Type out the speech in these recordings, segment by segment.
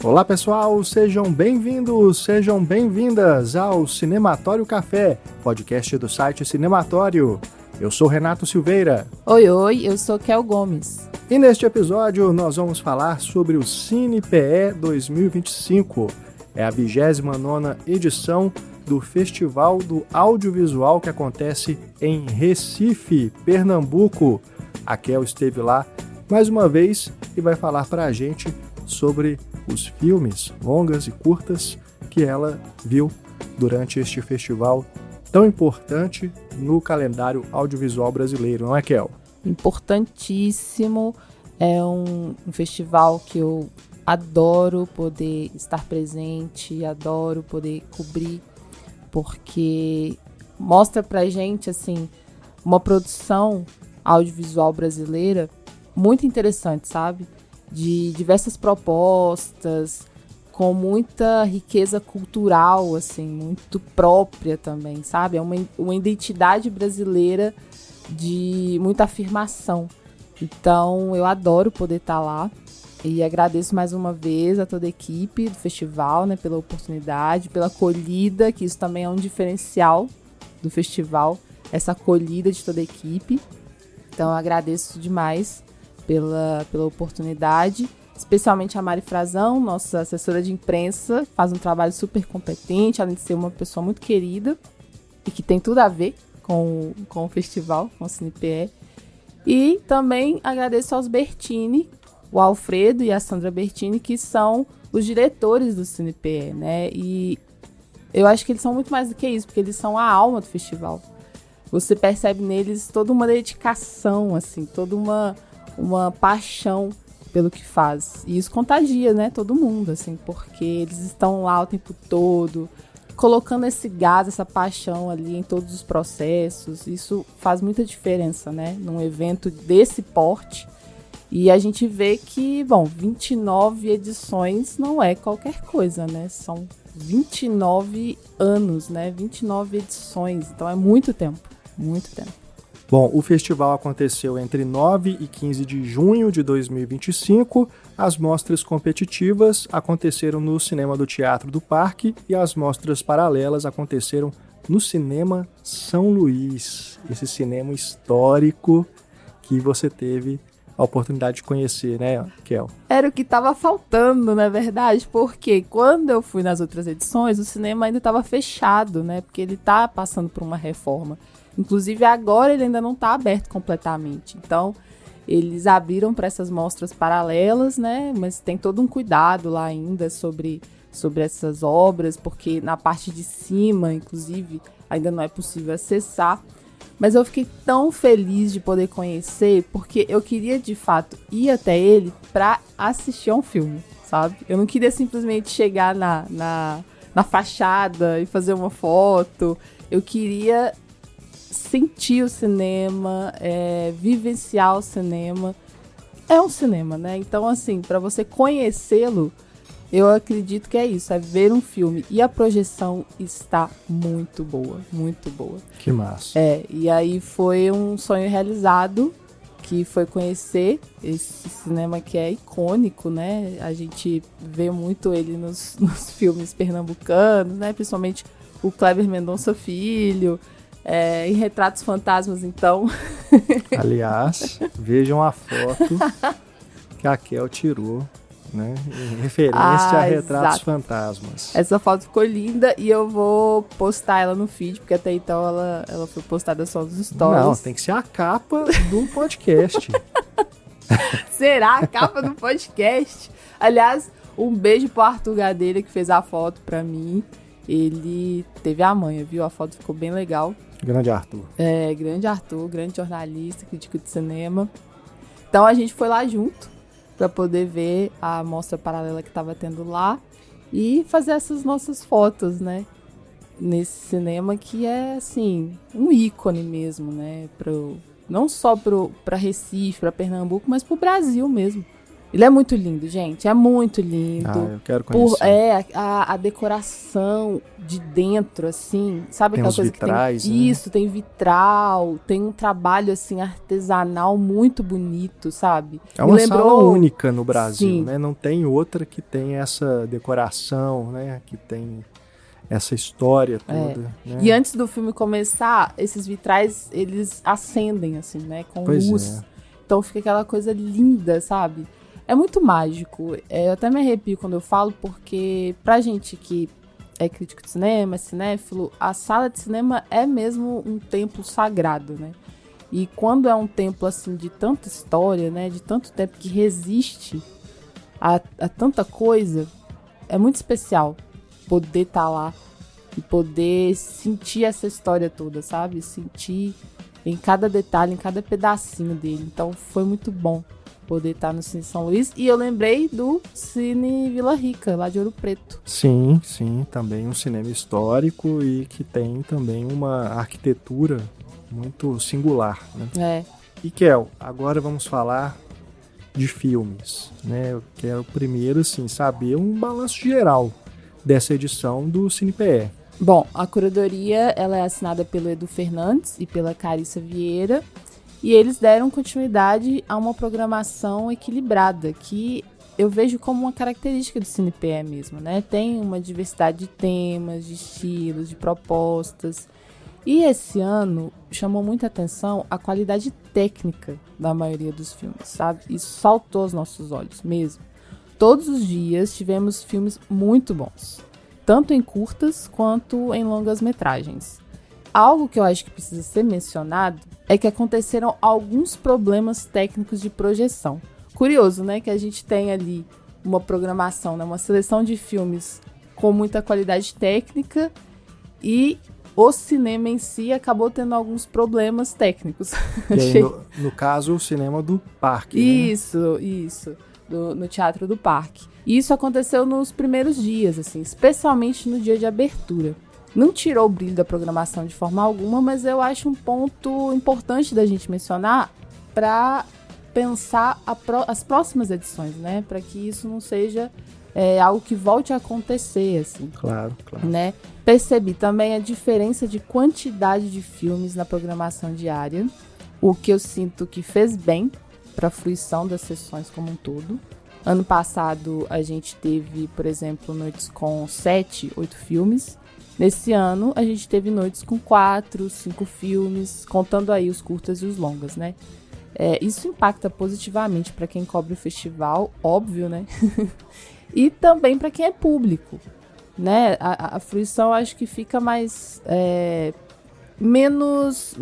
Olá pessoal, sejam bem-vindos, sejam bem-vindas ao Cinematório Café, podcast do site Cinematório. Eu sou Renato Silveira. Oi, eu sou Kel Gomes. E neste episódio nós vamos falar sobre o CinePE 2025. É a 29ª edição do Festival do Audiovisual que acontece em Recife, Pernambuco. A Kel esteve lá mais uma vez e vai falar para a gente sobre os filmes, longas e curtas, que ela viu durante este festival tão importante no calendário audiovisual brasileiro, não é, Kel? Importantíssimo, é um festival que eu adoro poder estar presente, adoro poder cobrir, porque mostra pra gente, assim, uma produção audiovisual brasileira muito interessante, sabe? De diversas propostas, com muita riqueza cultural, assim, muito própria também, sabe? É uma identidade brasileira de muita afirmação. Então, eu adoro poder estar lá e agradeço mais uma vez a toda a equipe do festival, né, pela oportunidade, pela acolhida, que isso também é um diferencial do festival, essa acolhida de toda a equipe. Então, eu agradeço demais pela oportunidade, especialmente a Mari Frazão, nossa assessora de imprensa, faz um trabalho super competente, além de ser uma pessoa muito querida e que tem tudo a ver com o festival, com o CinePE. E também agradeço aos Bertini, o Alfredo e a Sandra Bertini, que são os diretores do CinePE, né? E eu acho que eles são muito mais do que isso, porque eles são a alma do festival. Você percebe neles toda uma dedicação, assim, toda uma paixão pelo que faz. E isso contagia, né, todo mundo, assim, porque eles estão lá o tempo todo, colocando esse gás, essa paixão ali em todos os processos. Isso faz muita diferença, né, num evento desse porte. E a gente vê que, bom, 29 edições não é qualquer coisa, né, são 29 anos, né, 29 edições, então é muito tempo, muito tempo. Bom, o festival aconteceu entre 9 e 15 de junho de 2025. As mostras competitivas aconteceram no Cinema do Teatro do Parque e as mostras paralelas aconteceram no Cinema São Luís, esse cinema histórico que você teve a oportunidade de conhecer, né, Kel? Era o que estava faltando, na verdade, porque quando eu fui nas outras edições, o cinema ainda estava fechado, né, porque ele está passando por uma reforma. Inclusive, agora ele ainda não está aberto completamente. Então, eles abriram para essas mostras paralelas, né? Mas tem todo um cuidado lá ainda sobre essas obras, porque na parte de cima, inclusive, ainda não é possível acessar. Mas eu fiquei tão feliz de poder conhecer, porque eu queria, de fato, ir até ele para assistir a um filme, sabe? Eu não queria simplesmente chegar na fachada e fazer uma foto. Eu queria sentir o cinema, vivenciar o cinema. É um cinema, né? Então, assim, para você conhecê-lo, eu acredito que é isso, é ver um filme. E a projeção está muito boa, muito boa. Que massa. E aí foi um sonho realizado, que foi conhecer esse cinema que é icônico, né? A gente vê muito ele nos filmes pernambucanos, né? Principalmente o Kleber Mendonça Filho, em Retratos Fantasmas, então. Aliás, vejam a foto que a Kel tirou, né, em referência a Retratos exato. Fantasmas. Essa foto ficou linda e eu vou postar ela no feed, porque até então ela foi postada só nos stories. Não, tem que ser a capa do podcast. Será a capa do podcast? Aliás, um beijo pro Arthur Gadeira, que fez a foto pra mim. Ele teve a manha, viu? A foto ficou bem legal. Grande Arthur. Grande Arthur, grande jornalista, crítico de cinema. Então a gente foi lá junto para poder ver a mostra paralela que estava tendo lá e fazer essas nossas fotos, né? Nesse cinema que é, assim, um ícone mesmo, né? Não só para Recife, para Pernambuco, mas para o Brasil mesmo. Ele é muito lindo, gente. É muito lindo. Eu quero conhecer. A decoração de dentro, assim. Sabe Tem aquela os coisa vitrais, que tem? né? Isso, tem vitral. Tem um trabalho, assim, artesanal muito bonito, sabe? É uma sala única no Brasil, Sim. né? Não tem outra que tem essa decoração, né? Que tem essa história toda. Né? E antes do filme começar, esses vitrais, eles acendem, assim, né? Com luz. Então fica aquela coisa linda, sabe? É muito mágico. Eu até me arrepio quando eu falo, porque pra gente que é crítico de cinema, é cinéfilo, a sala de cinema é mesmo um templo sagrado, né? E quando é um templo, assim, de tanta história, né? De tanto tempo que resiste a tanta coisa, é muito especial poder estar lá e poder sentir essa história toda, sabe? Sentir em cada detalhe, em cada pedacinho dele. Então foi muito bom poder estar no Cine São Luís. E eu lembrei do Cine Vila Rica, lá de Ouro Preto. Sim, também um cinema histórico e que tem também uma arquitetura muito singular, né? E Kel, agora vamos falar de filmes, né? Eu quero primeiro, assim, saber um balanço geral dessa edição do CinePE. Bom, a curadoria ela é assinada pelo Edu Fernandes e pela Carissa Vieira, e eles deram continuidade a uma programação equilibrada, que eu vejo como uma característica do CinePE mesmo, né? Tem uma diversidade de temas, de estilos, de propostas. E esse ano chamou muita atenção a qualidade técnica da maioria dos filmes, sabe? Isso saltou aos nossos olhos mesmo. Todos os dias tivemos filmes muito bons, tanto em curtas quanto em longas metragens. Algo que eu acho que precisa ser mencionado é que aconteceram alguns problemas técnicos de projeção. Curioso, né? Que a gente tem ali uma programação, né? Uma seleção de filmes com muita qualidade técnica e o cinema em si acabou tendo alguns problemas técnicos. E aí, no caso, o cinema do Parque. Isso. No Teatro do Parque. E isso aconteceu nos primeiros dias, assim, especialmente no dia de abertura. Não tirou o brilho da programação de forma alguma, mas eu acho um ponto importante da gente mencionar para pensar as próximas edições, né? Para que isso não seja algo que volte a acontecer, assim. Claro. Né? Percebi também a diferença de quantidade de filmes na programação diária, o que eu sinto que fez bem para a fruição das sessões como um todo. Ano passado a gente teve, por exemplo, noites com 7, 8 filmes. Nesse ano a gente teve noites com 4, 5 filmes, contando aí os curtas e os longas, né? Isso impacta positivamente para quem cobre o festival, óbvio, né? E também para quem é público, né? A fruição acho que fica mais menos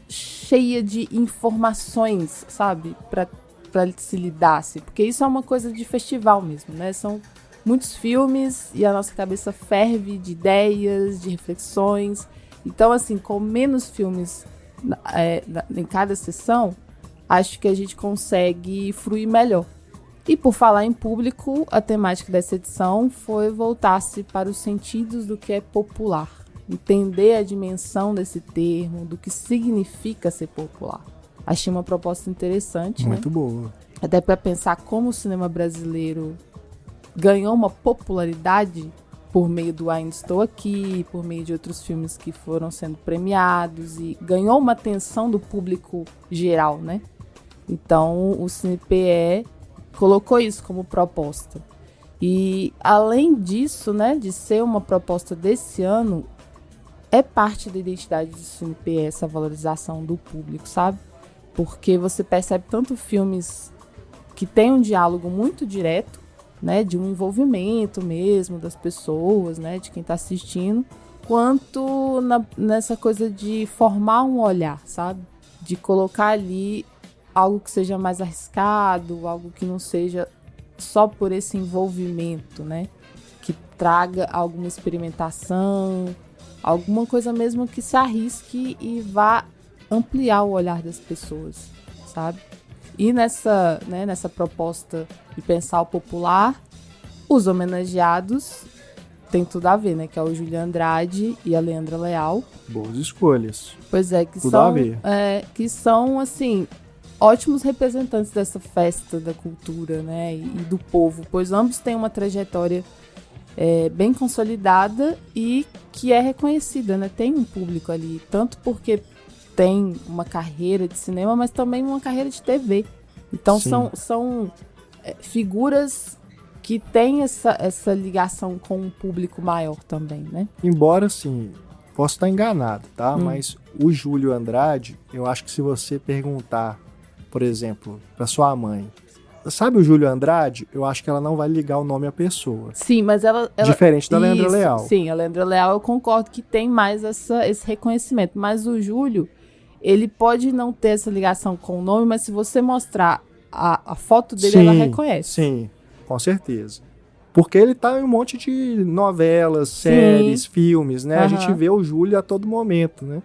cheia de informações, sabe? Para se lidar, assim, porque isso é uma coisa de festival mesmo, né? São muitos filmes e a nossa cabeça ferve de ideias, de reflexões. Então, assim, com menos filmes em cada sessão, acho que a gente consegue fruir melhor. E por falar em público, a temática dessa edição foi voltar-se para os sentidos do que é popular. Entender a dimensão desse termo, do que significa ser popular. Achei uma proposta interessante, muito boa. Até para pensar como o cinema brasileiro ganhou uma popularidade por meio do Ainda Estou Aqui, por meio de outros filmes que foram sendo premiados e ganhou uma atenção do público geral, né? Então, o CinePE colocou isso como proposta. E, além disso, né, de ser uma proposta desse ano, é parte da identidade do CinePE essa valorização do público, sabe? Porque você percebe tanto filmes que têm um diálogo muito direto, né, de um envolvimento mesmo das pessoas, né, de quem está assistindo, quanto nessa coisa de formar um olhar, sabe? De colocar ali algo que seja mais arriscado, algo que não seja só por esse envolvimento, né? Que traga alguma experimentação, alguma coisa mesmo que se arrisque e vá ampliar o olhar das pessoas, sabe? E nessa proposta de pensar o popular, os homenageados tem tudo a ver, né? Que é o Júlio Andrade e a Leandra Leal. Boas escolhas. Pois é, tudo a ver. Que são, assim, ótimos representantes dessa festa da cultura, né, e do povo, pois ambos têm uma trajetória bem consolidada e que é reconhecida, né? Tem um público ali, tanto porque tem uma carreira de cinema, mas também uma carreira de TV. Então são figuras que têm essa ligação com um público maior também, né? Embora, assim, posso estar enganado, tá? Mas o Júlio Andrade, eu acho que se você perguntar, por exemplo, para sua mãe, sabe o Júlio Andrade? Eu acho que ela não vai ligar o nome à pessoa. Sim, mas ela diferente da Leandra Leal. Sim, a Leandra Leal eu concordo que tem mais esse reconhecimento. Mas o Júlio, ele pode não ter essa ligação com o nome, mas se você mostrar a foto dele, ela reconhece. Sim, com certeza. Porque ele tá em um monte de novelas, séries, filmes, né? A gente vê o Júlio a todo momento, né?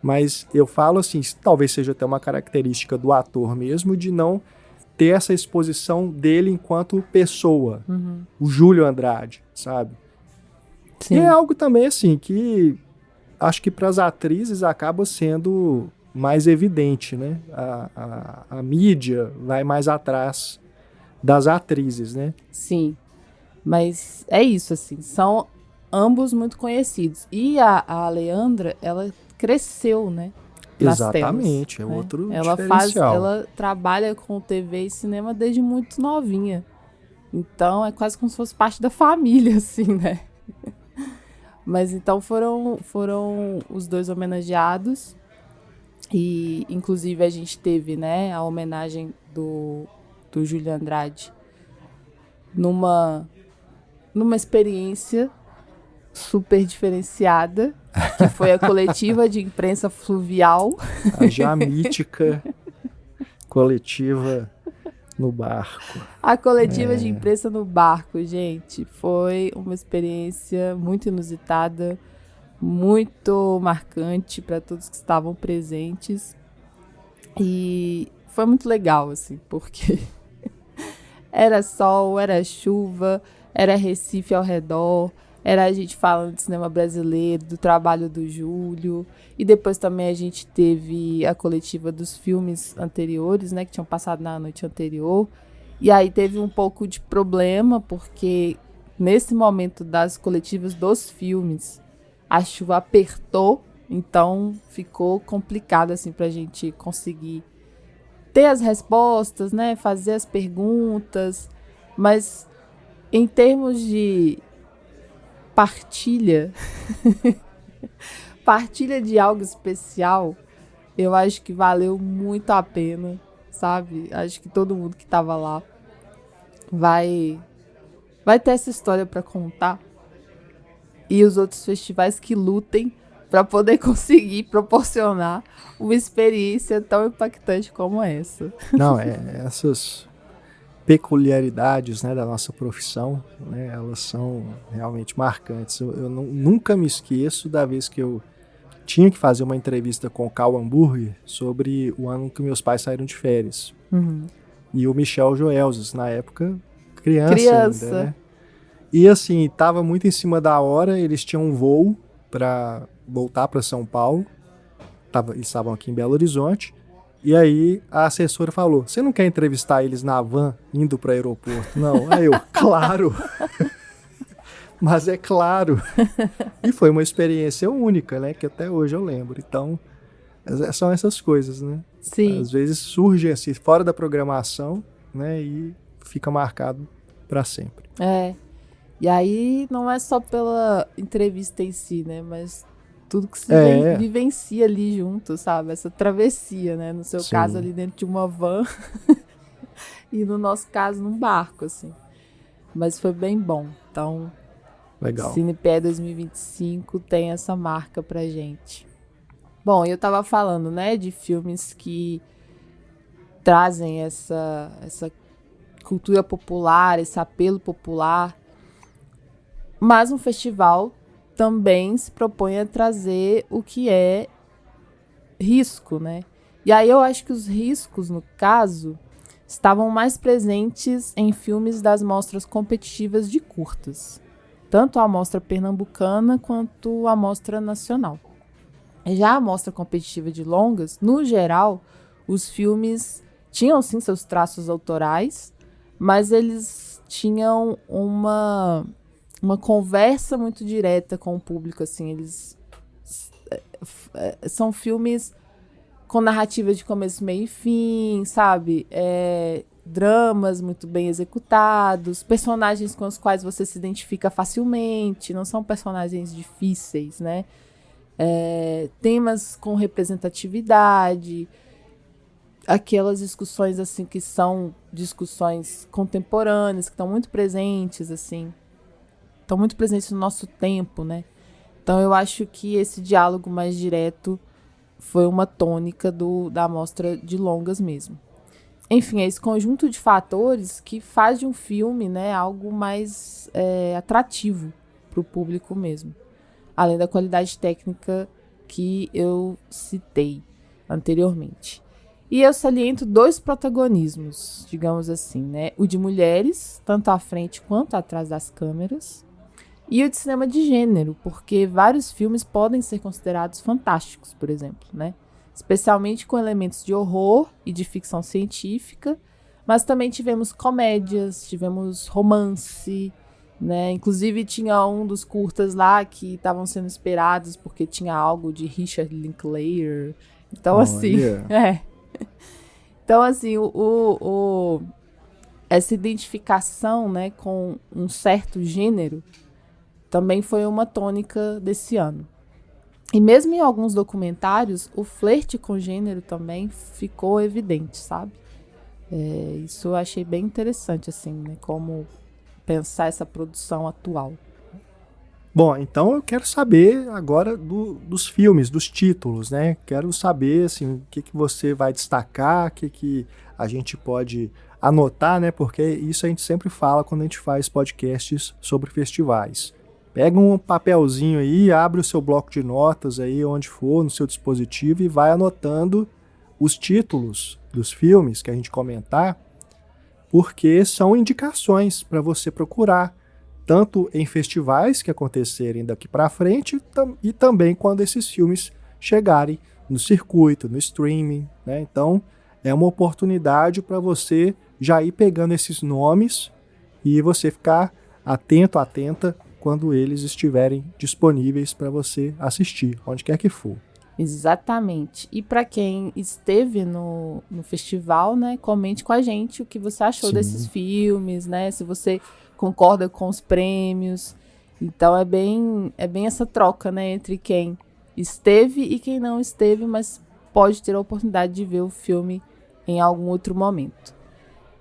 Mas eu falo assim, talvez seja até uma característica do ator mesmo, de não ter essa exposição dele enquanto pessoa, o Júlio Andrade, sabe? Sim. E é algo também assim que acho que para as atrizes acaba sendo mais evidente, né? A mídia vai mais atrás das atrizes, né? Sim, mas é isso, assim, são ambos muito conhecidos. E a Leandra, ela cresceu, né? Exatamente, telas, é outro ela diferencial. Ela trabalha com TV e cinema desde muito novinha. Então é quase como se fosse parte da família, assim, né? Mas então foram os dois homenageados. E inclusive a gente teve, né, a homenagem do Júlio Andrade numa experiência super diferenciada, que foi a coletiva de imprensa fluvial. A já mítica coletiva no barco. A coletiva de imprensa no barco, gente, foi uma experiência muito inusitada, muito marcante para todos que estavam presentes. E foi muito legal, assim, porque era sol, era chuva, era Recife ao redor, era a gente falando de cinema brasileiro, do trabalho do Júlio. E depois também a gente teve a coletiva dos filmes anteriores, né, que tinham passado na noite anterior. E aí teve um pouco de problema, porque nesse momento das coletivas dos filmes, a chuva apertou, então ficou complicado assim, pra gente conseguir ter as respostas, né, fazer as perguntas. Mas em termos de partilha de algo especial, eu acho que valeu muito a pena, sabe? Acho que todo mundo que tava lá vai ter essa história para contar. E os outros festivais que lutem para poder conseguir proporcionar uma experiência tão impactante como essa. Não, essas peculiaridades, né, da nossa profissão, né, elas são realmente marcantes. Eu nunca me esqueço da vez que eu tinha que fazer uma entrevista com o Cal Hamburger sobre o ano que meus pais saíram de férias. E o Michel Joelzes, na época, criança. Ainda, né? E assim, tava muito em cima da hora, eles tinham um voo para voltar para São Paulo, eles estavam aqui em Belo Horizonte. E aí a assessora falou, você não quer entrevistar eles na van indo para o aeroporto? Não. Aí eu, claro. Mas é claro. E foi uma experiência única, né? Que até hoje eu lembro. Então, são essas coisas, né? Sim. Às vezes surgem assim, fora da programação, né? E fica marcado para sempre. E aí não é só pela entrevista em si, né? Mas tudo que se vivencia ali junto, sabe? Essa travessia, né? No seu caso, ali dentro de uma van. E no nosso caso, num barco, assim. Mas foi bem bom. Então, legal. CinePE 2025 tem essa marca pra gente. Bom, eu tava falando, né? De filmes que trazem essa cultura popular, esse apelo popular. Mas um festival também se propõe a trazer o que é risco, né? E aí eu acho que os riscos, no caso, estavam mais presentes em filmes das mostras competitivas de curtas. Tanto a mostra pernambucana quanto a mostra nacional. Já a mostra competitiva de longas, no geral, Os filmes tinham, sim, seus traços autorais, mas eles tinham uma conversa muito direta com o público, assim. Eles são filmes com narrativa de começo, meio e fim, sabe? Dramas muito bem executados, personagens com os quais você se identifica facilmente, não são personagens difíceis, né? Temas com representatividade, aquelas discussões assim que são discussões contemporâneas, que estão muito presentes, assim, estão muito presentes no nosso tempo, né? Então eu acho que esse diálogo mais direto foi uma tônica da mostra de longas mesmo. Enfim, é esse conjunto de fatores que faz de um filme, né, algo mais atrativo para o público mesmo. Além da qualidade técnica que eu citei anteriormente. E eu saliento 2 protagonismos, digamos assim, né? O de mulheres, tanto à frente quanto atrás das câmeras. E o de cinema de gênero, porque vários filmes podem ser considerados fantásticos, por exemplo, né? Especialmente com elementos de horror e de ficção científica, mas também tivemos comédias, tivemos romance, né? Inclusive tinha um dos curtas lá que estavam sendo esperados porque tinha algo de Richard Linklater. Então, assim, Então, assim, essa identificação, né, com um certo gênero também foi uma tônica desse ano. E mesmo em alguns documentários, o flerte com gênero também ficou evidente, sabe? Isso eu achei bem interessante, assim, né? Como pensar essa produção atual. Bom, então eu quero saber agora dos filmes, dos títulos, né? Quero saber, assim, o que você vai destacar, o que a gente pode anotar, né? Porque isso a gente sempre fala quando a gente faz podcasts sobre festivais. Pega um papelzinho aí, abre o seu bloco de notas aí, onde for, no seu dispositivo, e vai anotando os títulos dos filmes que a gente comentar, porque são indicações para você procurar, tanto em festivais que acontecerem daqui para frente e também quando esses filmes chegarem no circuito, no streaming, né? Então, é uma oportunidade para você já ir pegando esses nomes e você ficar atento, atenta, quando eles estiverem disponíveis para você assistir, onde quer que for. Exatamente. E para quem esteve no festival, né, comente com a gente o que você achou desses filmes, né? Se você concorda com os prêmios. Então é bem essa troca, né, entre quem esteve e quem não esteve, mas pode ter a oportunidade de ver o filme em algum outro momento.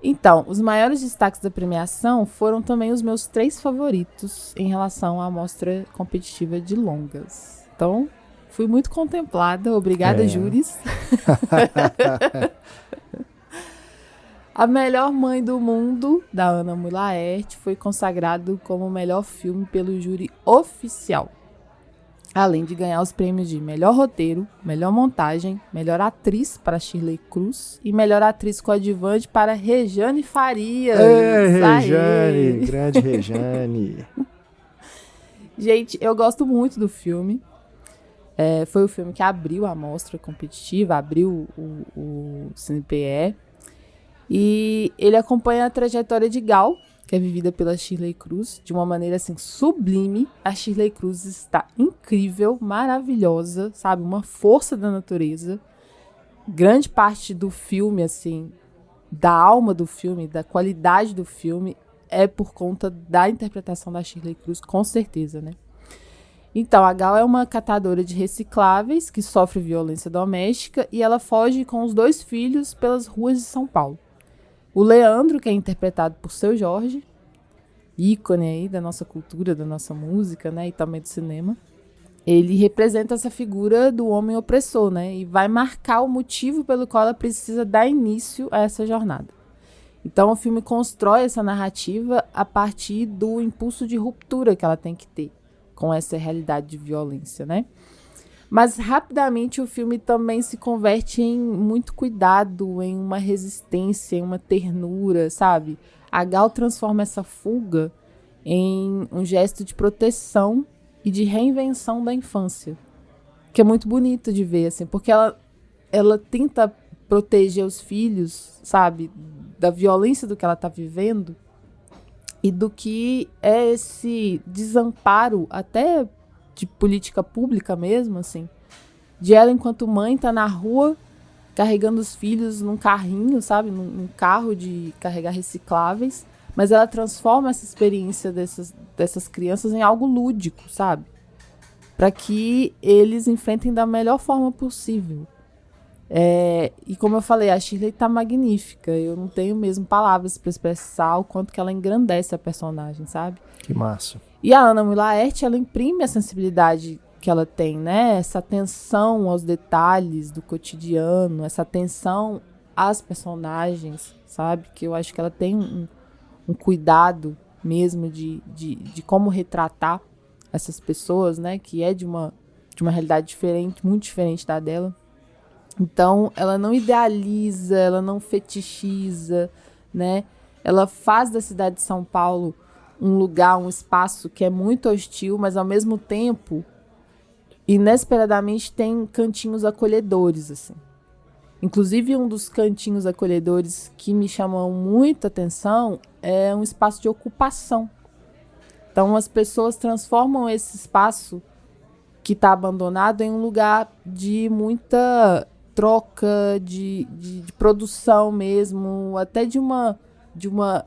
Então, os maiores destaques da premiação foram também os meus 3 favoritos em relação à mostra competitiva de longas. Então, fui muito contemplada. Obrigada, júris. A Melhor Mãe do Mundo, da Ana Mulaert, foi consagrado como o melhor filme pelo júri oficial. Além de ganhar os prêmios de melhor roteiro, melhor montagem, melhor atriz para Shirley Cruz e melhor atriz coadjuvante para Rejane Farias. Rejane, grande Rejane. Gente, eu gosto muito do filme. Foi o filme que abriu a mostra competitiva, abriu o CinePE. E ele acompanha a trajetória de Gal, que é vivida pela Shirley Cruz, de uma maneira, assim, sublime. A Shirley Cruz está incrível, maravilhosa, sabe? Uma força da natureza. Grande parte do filme, assim, da alma do filme, da qualidade do filme, é por conta da interpretação da Shirley Cruz, com certeza, né? Então, a Gal é uma catadora de recicláveis que sofre violência doméstica e ela foge com os 2 filhos pelas ruas de São Paulo. O Leandro, que é interpretado por Seu Jorge, ícone aí da nossa cultura, da nossa música, né, e também do cinema, ele representa essa figura do homem opressor, né, e vai marcar o motivo pelo qual ela precisa dar início a essa jornada. Então, o filme constrói essa narrativa a partir do impulso de ruptura que ela tem que ter com essa realidade de violência, né? Mas rapidamente o filme também se converte em muito cuidado, em uma resistência, em uma ternura, sabe? A Gal transforma essa fuga em um gesto de proteção e de reinvenção da infância, que é muito bonito de ver, assim, porque ela tenta proteger os filhos, sabe, da violência do que ela tá vivendo e do que é esse desamparo até de política pública mesmo, assim, de ela enquanto mãe tá na rua carregando os filhos num carrinho, sabe, num carro de carregar recicláveis, mas ela transforma essa experiência dessas crianças em algo lúdico, sabe, para que eles enfrentem da melhor forma possível. E como eu falei, a Shirley tá magnífica. Eu não tenho mesmo palavras para expressar o quanto que ela engrandece a personagem, sabe? Que massa. E a Ana Mui Laerte, ela imprime a sensibilidade que ela tem, né? Essa atenção aos detalhes do cotidiano, essa atenção às personagens, sabe? Que eu acho que ela tem um cuidado mesmo de como retratar essas pessoas, né? Que é de uma realidade diferente, muito diferente da dela. Então, ela não idealiza, ela não fetichiza, né? Ela faz da cidade de São Paulo um lugar, um espaço que é muito hostil, mas ao mesmo tempo, inesperadamente, tem cantinhos acolhedores, assim. Inclusive, um dos cantinhos acolhedores que me chamam muita atenção é um espaço de ocupação. Então, as pessoas transformam esse espaço que está abandonado em um lugar de muita troca, de produção mesmo, até de uma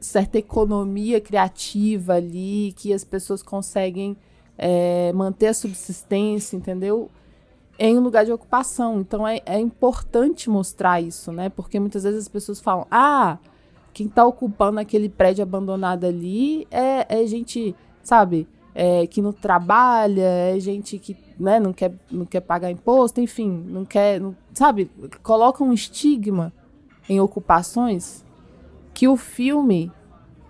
certa economia criativa ali, que as pessoas conseguem manter a subsistência, entendeu? Em um lugar de ocupação. Então é importante mostrar isso, né? Porque muitas vezes as pessoas falam, quem está ocupando aquele prédio abandonado ali é gente, sabe, que não trabalha, é gente que, né, não quer pagar imposto, enfim, sabe, coloca um estigma em ocupações que o filme,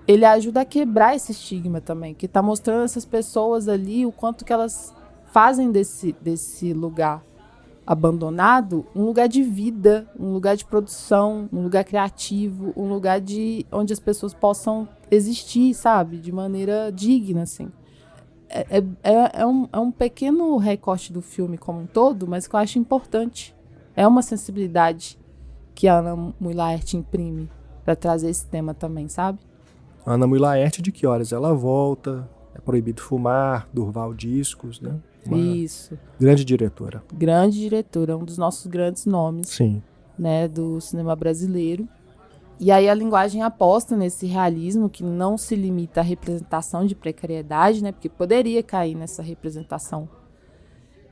ele ajuda a quebrar esse estigma também, que está mostrando essas pessoas ali o quanto que elas fazem desse lugar abandonado um lugar de vida, um lugar de produção, um lugar criativo, um lugar onde as pessoas possam existir, sabe, de maneira digna, assim. É um pequeno recorte do filme como um todo, mas que eu acho importante. É uma sensibilidade que a Ana Mui Laerte imprime para trazer esse tema também, sabe? Ana Mui Laerte, de que horas ela volta? É proibido fumar, Durval Discos, né? Isso. Grande diretora. Grande diretora, um dos nossos grandes nomes. Sim. Né, do cinema brasileiro. E aí a linguagem aposta nesse realismo que não se limita à representação de precariedade, né? Porque poderia cair nessa representação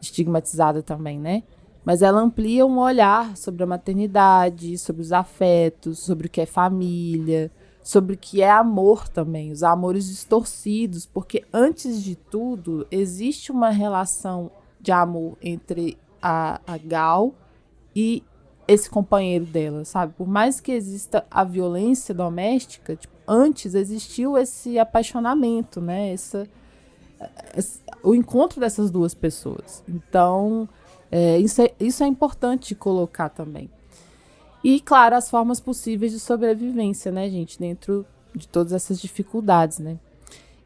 estigmatizada também, né? Mas ela amplia um olhar sobre a maternidade, sobre os afetos, sobre o que é família, sobre o que é amor também, os amores distorcidos, porque antes de tudo existe uma relação de amor entre a Gal e esse companheiro dela, sabe? Por mais que exista a violência doméstica, tipo, antes existiu esse apaixonamento, né? O encontro dessas duas pessoas. Então, isso é importante colocar também. E, claro, as formas possíveis de sobrevivência, né, gente? Dentro de todas essas dificuldades, né?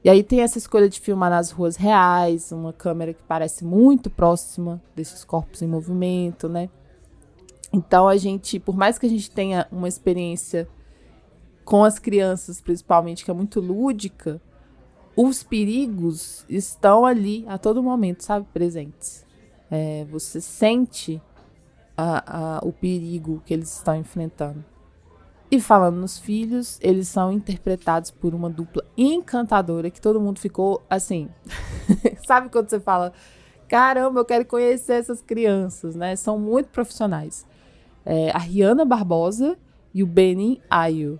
E aí tem essa escolha de filmar nas ruas reais, uma câmera que parece muito próxima desses corpos em movimento, né? Então, por mais que a gente tenha uma experiência com as crianças, principalmente, que é muito lúdica, os perigos estão ali a todo momento, sabe? Presentes. Você sente o perigo que eles estão enfrentando. E falando nos filhos, eles são interpretados por uma dupla encantadora, que todo mundo ficou assim... Sabe quando você fala, caramba, eu quero conhecer essas crianças, né? São muito profissionais. A Rihanna Barbosa e o Benin Ayo.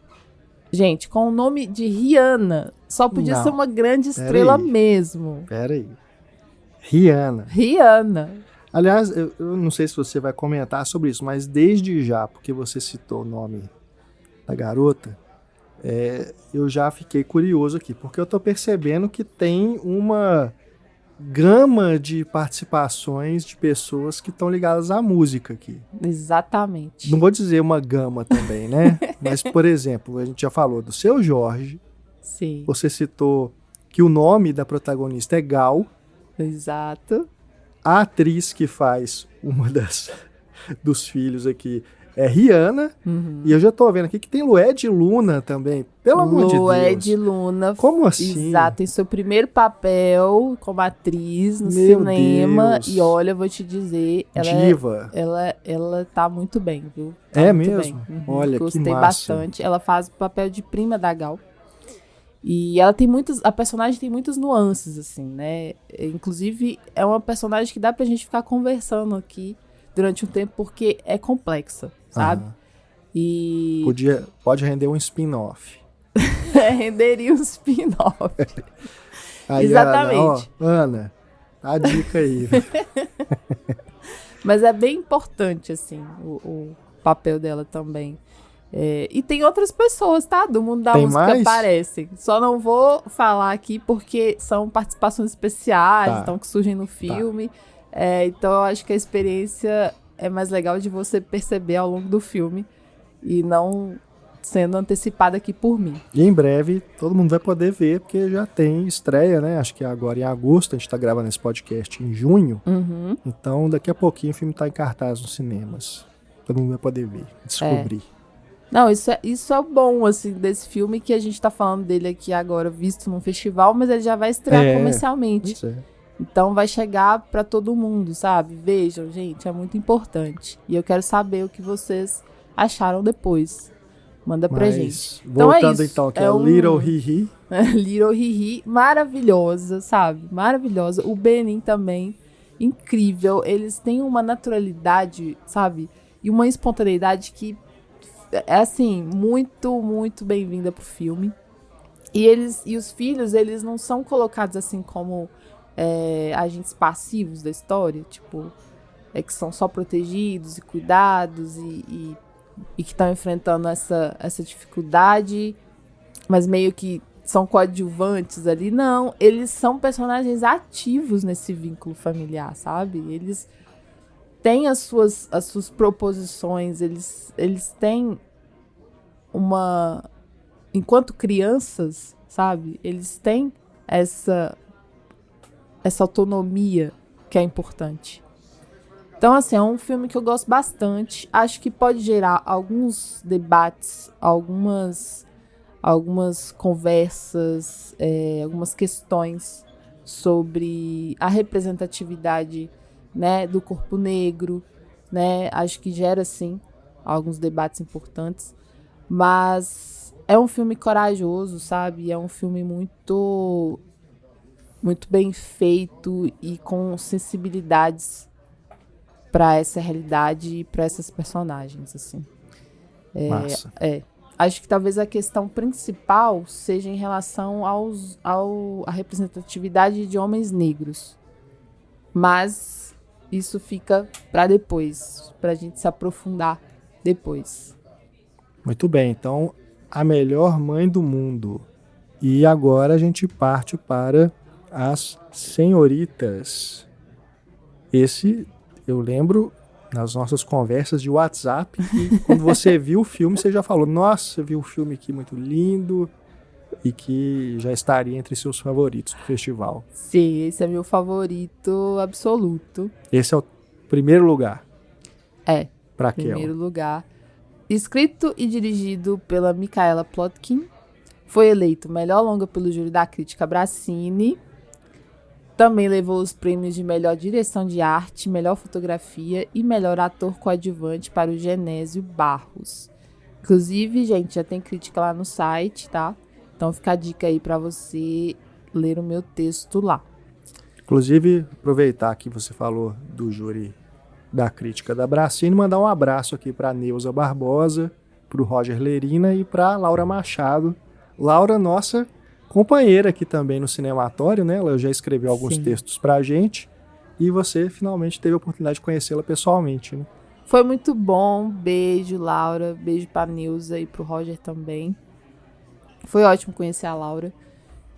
Gente, com o nome de Rihanna, só podia ser uma grande estrela mesmo. Peraí. Rihanna. Aliás, eu não sei se você vai comentar sobre isso, mas desde já, porque você citou o nome da garota, eu já fiquei curioso aqui, porque eu tô percebendo que tem uma gama de participações de pessoas que estão ligadas à música aqui. Exatamente. Não vou dizer uma gama também, né? Mas, por exemplo, a gente já falou do Seu Jorge. Sim. Você citou que o nome da protagonista é Gal. Exato. A atriz que faz uma dos filhos aqui É Rihanna. Uhum. E eu já tô vendo aqui que tem Lued Luna também. Pelo amor de Deus. Lued Luna. Como assim? Exato, em seu primeiro papel como atriz no Meu cinema. Deus. E olha, eu vou te dizer, Diva. ela tá muito bem, viu? Tá É muito mesmo? bem. Olha, Gostei que massa. bastante. Ela faz o papel de prima da Gal. E ela tem a personagem tem muitas nuances, assim, né? Inclusive, é uma personagem que dá pra gente ficar conversando aqui durante um tempo, porque é complexa, sabe? Aham. E Pode render um spin-off. renderia um spin-off. Aí, Exatamente. Ana, a dica aí. Mas é bem importante, assim, o papel dela também. E tem outras pessoas, tá? Do mundo da Tem música mais? aparecem. Só não vou falar aqui porque são participações especiais, Tá. então que surgem no filme. Então eu acho que a experiência é mais legal de você perceber ao longo do filme e não sendo antecipada aqui por mim. E em breve todo mundo vai poder ver, porque já tem estreia, né? Acho que agora em agosto, a gente tá gravando esse podcast em junho. Uhum. Então daqui a pouquinho o filme tá em cartaz nos cinemas. Todo mundo vai poder ver, descobrir. Não, isso é o bom, assim, desse filme, que a gente tá falando dele aqui agora, visto num festival, mas ele já vai estrear comercialmente. Isso é. Então vai chegar pra todo mundo, sabe? Vejam, gente, é muito importante. E eu quero saber o que vocês acharam depois. Manda pra gente. Então Voltando é isso. então, que é Little Riri. Little Riri, maravilhosa, sabe? Maravilhosa. O Benin também, incrível. Eles têm uma naturalidade, sabe? E uma espontaneidade que é, assim, muito, muito bem-vinda pro filme. E os filhos, eles não são colocados assim como agentes passivos da história, tipo, que são só protegidos e cuidados e que estão enfrentando essa dificuldade, mas meio que são coadjuvantes ali. Não, eles são personagens ativos nesse vínculo familiar, sabe? Eles têm as suas proposições, eles têm enquanto crianças, sabe? Eles têm essa autonomia que é importante. Então, assim, é um filme que eu gosto bastante. Acho que pode gerar alguns debates, algumas conversas, algumas questões sobre a representatividade, né, do corpo negro, né? Acho que gera, sim, alguns debates importantes. Mas é um filme corajoso, sabe? É um filme muito, muito bem feito e com sensibilidades para essa realidade e para essas personagens, assim. Massa. Acho que talvez a questão principal seja em relação à representatividade de homens negros. Mas isso fica para depois, para a gente se aprofundar depois. Muito bem, então, A Melhor Mãe do Mundo. E agora a gente parte para As Senhoritas. Esse, eu lembro, nas nossas conversas de WhatsApp, que quando você viu o filme, você já falou, nossa, eu vi um filme aqui muito lindo e que já estaria entre seus favoritos do festival. Sim, esse é meu favorito absoluto. Esse é o primeiro lugar. Pra Primeiro lugar. Escrito e dirigido pela Michaela Plotkin. Foi eleito melhor longa pelo júri da crítica Bracini. Também levou os prêmios de melhor direção de arte, melhor fotografia e melhor ator coadjuvante para o Genésio Barros. Inclusive, gente, já tem crítica lá no site, tá? Então fica a dica aí para você ler o meu texto lá. Inclusive, aproveitar que você falou do júri da crítica da Bracini, mandar um abraço aqui para Neuza Barbosa, para o Roger Lerina e para Laura Machado. Laura, nossa companheira aqui também no Cinematório, né? Ela já escreveu alguns textos pra gente e você finalmente teve a oportunidade de conhecê-la pessoalmente, né? Foi muito bom. Beijo, Laura. Beijo pra Neuza e pro Roger também. Foi ótimo conhecer a Laura.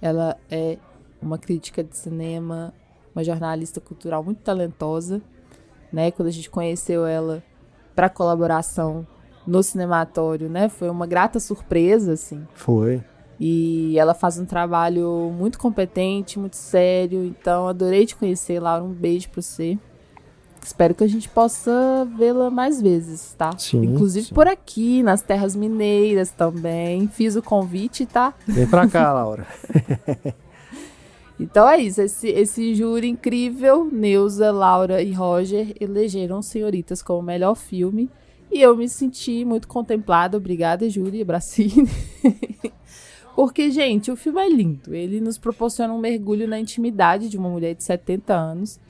Ela é uma crítica de cinema, uma jornalista cultural muito talentosa, né? Quando a gente conheceu ela pra colaboração no Cinematório, né? Foi uma grata surpresa, assim. Foi. E ela faz um trabalho muito competente, muito sério. Então, adorei te conhecer, Laura. Um beijo pra você. espero que a gente possa vê-la mais vezes, tá? Sim, inclusive sim. por aqui, nas terras mineiras também. Fiz o convite, tá? Vem pra cá, Laura. Então é isso, esse júri incrível, Neuza, Laura e Roger elegeram Senhoritas como melhor filme. E eu me senti muito contemplada. Obrigada, júri, Abracine. Porque, gente, o filme é lindo. Ele nos proporciona um mergulho na intimidade de uma mulher de 70 anos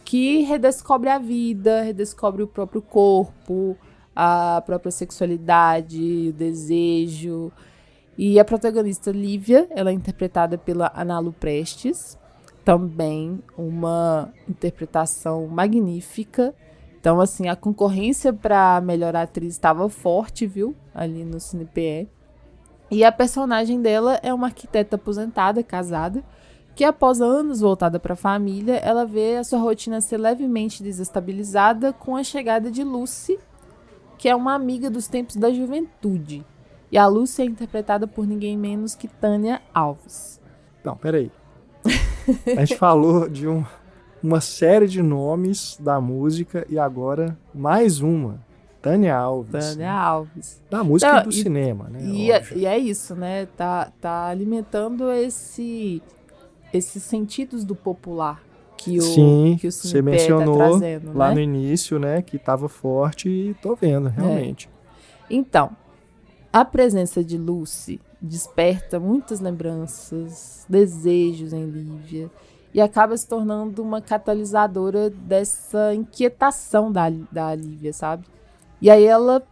que redescobre a vida, redescobre o próprio corpo, a própria sexualidade, o desejo. E a protagonista, Lívia, ela é interpretada pela Ana Lu Prestes. Também uma interpretação magnífica. Então, assim, a concorrência para melhor atriz estava forte, viu? Ali no CinePE. E a personagem dela é uma arquiteta aposentada, casada, que após anos voltada para a família, ela vê a sua rotina ser levemente desestabilizada com a chegada de Lucy, que é uma amiga dos tempos da juventude. E a Lucy é interpretada por ninguém menos que Tânia Alves. Não, peraí. A gente falou de uma série de nomes da música e agora mais uma. Tânia Alves. Tânia Alves. Da música Não, e do cinema, né? E é isso, né? Tá alimentando esses sentidos do popular que o você CinePE mencionou tá trazendo, lá né? no início, né? Que tava forte e tô vendo, realmente. Então, a presença de Lucy desperta muitas lembranças, desejos em Lívia e acaba se tornando uma catalisadora dessa inquietação da Lívia, sabe? E aí ela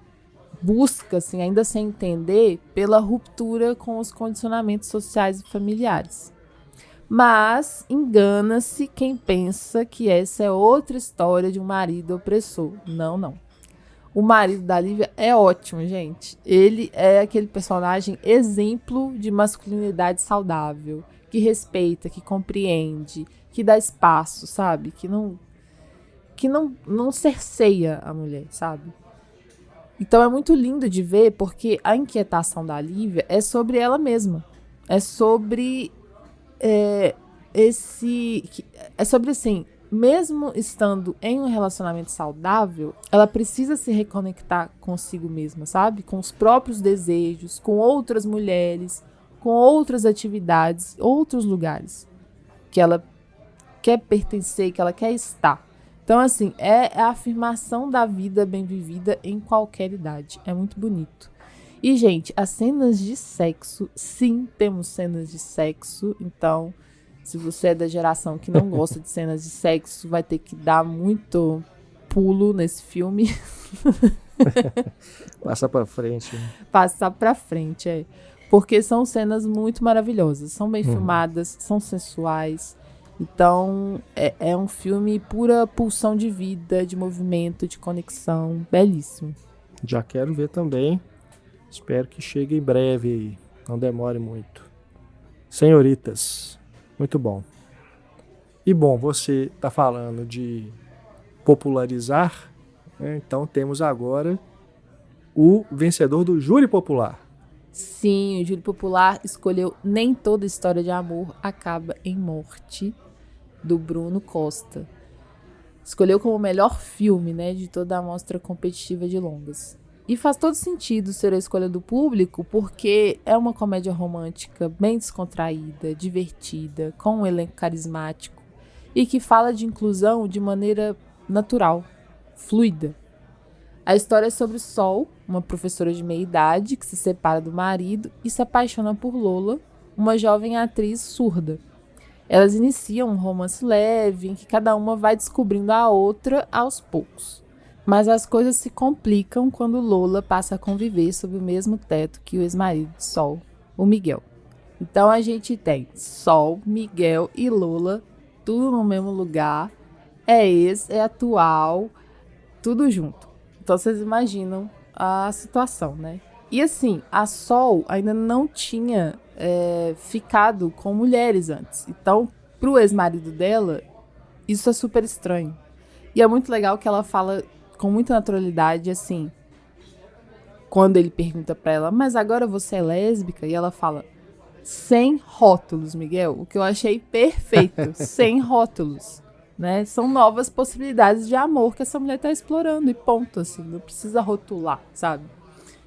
busca, assim, ainda sem entender, pela ruptura com os condicionamentos sociais e familiares. Mas engana-se quem pensa que essa é outra história de um marido opressor. Não, não. O marido da Lívia é ótimo, gente. Ele é aquele personagem exemplo de masculinidade saudável, que respeita, que compreende, que dá espaço, sabe? Que não cerceia a mulher, sabe? Então é muito lindo de ver, porque a inquietação da Lívia é sobre ela mesma. É sobre assim, mesmo estando em um relacionamento saudável, ela precisa se reconectar consigo mesma, sabe? Com os próprios desejos, com outras mulheres, com outras atividades, outros lugares que ela quer pertencer, que ela quer estar. Então, assim, é a afirmação da vida bem vivida em qualquer idade. É muito bonito. E, gente, as cenas de sexo, sim, temos cenas de sexo. Então, se você é da geração que não gosta de cenas de sexo, vai ter que dar muito pulo nesse filme. Passa pra frente. Né? Passar pra frente, é. Porque são cenas muito maravilhosas. São bem filmadas, são sensuais. Então, é um filme pura pulsão de vida, de movimento, de conexão. Belíssimo. Já quero ver também. Espero que chegue em breve aí. Não demore muito. Senhoritas. Muito bom. E bom, você está falando de popularizar, né? Então temos agora o vencedor do Júri Popular. Sim, o Júri Popular escolheu Nem Toda História de Amor Acaba em Morte, do Bruno Costa. Escolheu como o melhor filme, né, de toda a mostra competitiva de longas. E faz todo sentido ser a escolha do público, porque é uma comédia romântica bem descontraída, divertida, com um elenco carismático e que fala de inclusão de maneira natural, fluida. A história é sobre Sol, uma professora de meia-idade que se separa do marido e se apaixona por Lola, uma jovem atriz surda. Elas iniciam um romance leve em que cada uma vai descobrindo a outra aos poucos. Mas as coisas se complicam quando Lola passa a conviver sob o mesmo teto que o ex-marido de Sol, o Miguel. Então a gente tem Sol, Miguel e Lola, tudo no mesmo lugar. É ex, é atual, tudo junto. Então vocês imaginam a situação, né? E assim, a Sol ainda não tinha ficado com mulheres antes. Então, pro ex-marido dela, isso é super estranho. E é muito legal que ela fala com muita naturalidade, assim, quando ele pergunta pra ela, mas agora você é lésbica? E ela fala, sem rótulos, Miguel, o que eu achei perfeito, sem rótulos. né? São novas possibilidades de amor que essa mulher tá explorando, e ponto, assim. Não precisa rotular, sabe?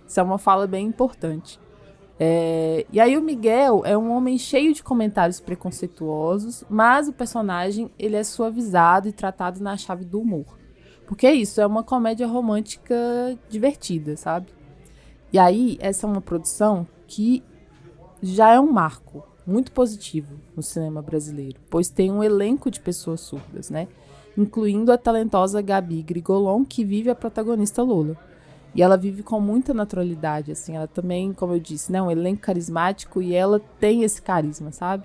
Isso é uma fala bem importante. E aí o Miguel é um homem cheio de comentários preconceituosos, mas o personagem, ele é suavizado e tratado na chave do humor. Porque é isso, é uma comédia romântica divertida, sabe? E aí, essa é uma produção que já é um marco muito positivo no cinema brasileiro, pois tem um elenco de pessoas surdas, né? Incluindo a talentosa Gabi Grigolon, que vive a protagonista Lola. E ela vive com muita naturalidade, assim. Ela também, como eu disse, né, um elenco carismático, e ela tem esse carisma, sabe?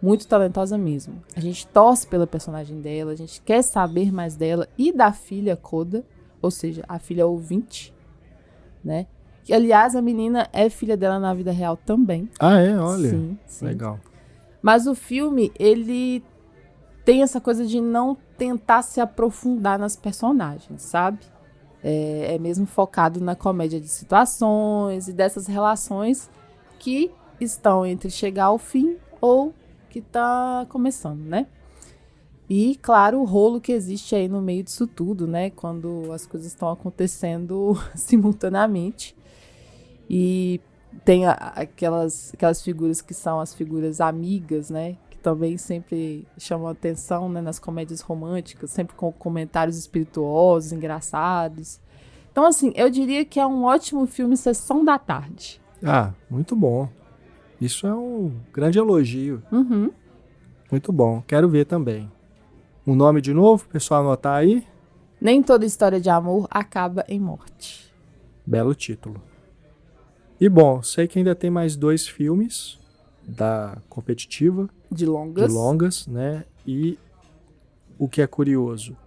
Muito talentosa mesmo. A gente torce pela personagem dela, a gente quer saber mais dela e da filha Coda, ou seja, a filha ouvinte, né? E, aliás, a menina é filha dela na vida real também. Ah, é? Olha. Sim, sim. Legal. Mas o filme, ele tem essa coisa de não tentar se aprofundar nas personagens, sabe? É mesmo focado na comédia de situações e dessas relações que estão entre chegar ao fim ou que tá começando, né? E, claro, o rolo que existe aí no meio disso tudo, né? Quando as coisas estão acontecendo simultaneamente. E tem aquelas figuras que são as figuras amigas, né? Que também sempre chamam atenção, né, nas comédias românticas, sempre com comentários espirituosos, engraçados. Então, assim, eu diria que é um ótimo filme Sessão da Tarde. Ah, muito bom. Isso é um grande elogio. Uhum. Muito bom. Quero ver também. O nome de novo, pessoal anotar aí. Nem toda história de amor acaba em morte. Belo título. E bom, sei que ainda tem mais 2 filmes da competitiva. De longas. Né? E o que é curioso,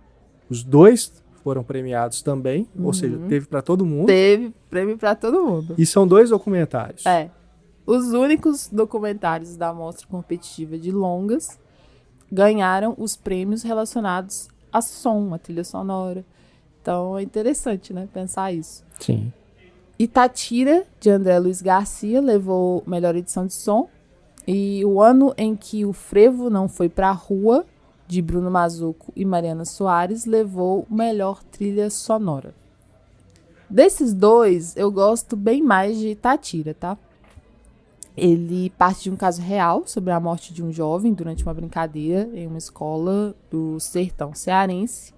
os 2 foram premiados também, ou seja, teve para todo mundo. Teve prêmio para todo mundo. E são 2 documentários. Os únicos documentários da Mostra Competitiva de Longas ganharam os prêmios relacionados a som, a trilha sonora. Então é interessante, né, pensar isso. Sim. Itatira, de André Luiz Garcia, levou melhor edição de som. E O Ano em que o Frevo Não Foi Pra Rua, de Bruno Mazuco e Mariana Soares, levou melhor trilha sonora. Desses 2, eu gosto bem mais de Itatira, tá? Ele parte de um caso real sobre a morte de um jovem durante uma brincadeira em uma escola do sertão cearense,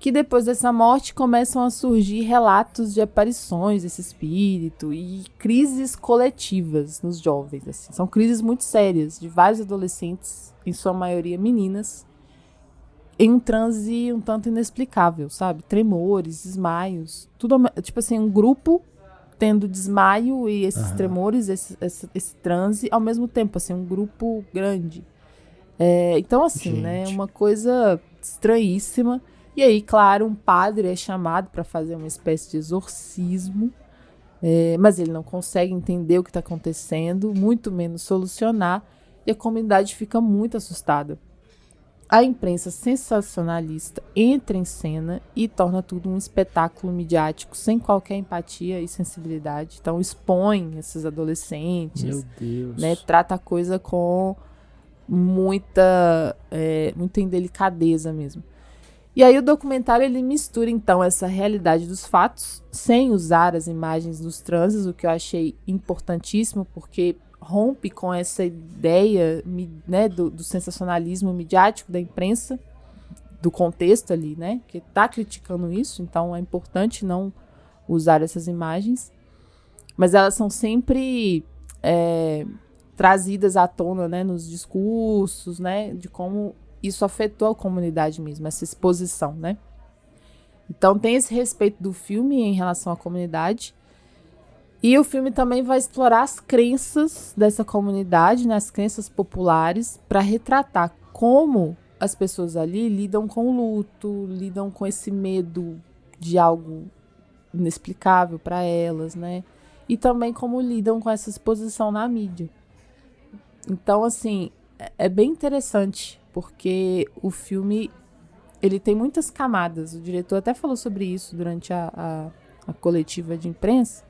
que depois dessa morte começam a surgir relatos de aparições desse espírito e crises coletivas nos jovens. Assim. São crises muito sérias de vários adolescentes, em sua maioria meninas, em um transe um tanto inexplicável, sabe? Tremores, desmaios, tudo, tipo assim, um grupo tendo desmaio e esses tremores, esse transe, ao mesmo tempo, assim, um grupo grande. Então, assim, Gente. né, uma coisa estranhíssima. E aí, claro, um padre é chamado para fazer uma espécie de exorcismo, mas ele não consegue entender o que está acontecendo, muito menos solucionar, e a comunidade fica muito assustada. A imprensa sensacionalista entra em cena e torna tudo um espetáculo midiático sem qualquer empatia e sensibilidade. Então expõe esses adolescentes, Meu Deus. né, trata a coisa com muita indelicadeza mesmo. E aí o documentário ele mistura então essa realidade dos fatos sem usar as imagens dos transes, o que eu achei importantíssimo, porque rompe com essa ideia, né, do sensacionalismo midiático da imprensa, do contexto ali, né, que está criticando isso, então é importante não usar essas imagens, mas elas são sempre trazidas à tona, né, nos discursos, né, de como isso afetou a comunidade mesmo, essa exposição, né. Então tem esse respeito do filme em relação à comunidade. E o filme também vai explorar as crenças dessa comunidade, né, as crenças populares, para retratar como as pessoas ali lidam com o luto, lidam com esse medo de algo inexplicável para elas, né? E também como lidam com essa exposição na mídia. Então, assim, é bem interessante, porque o filme ele tem muitas camadas. O diretor até falou sobre isso durante a coletiva de imprensa.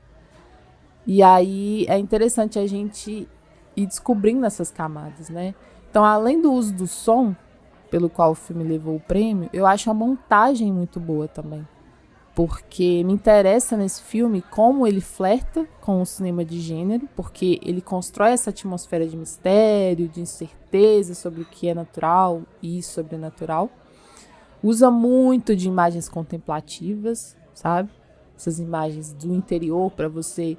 E aí é interessante a gente ir descobrindo essas camadas, né? Então, além do uso do som, pelo qual o filme levou o prêmio, eu acho a montagem muito boa também. Porque me interessa nesse filme como ele flerta com o cinema de gênero, porque ele constrói essa atmosfera de mistério, de incerteza sobre o que é natural e sobrenatural. Usa muito de imagens contemplativas, sabe? Essas imagens do interior para você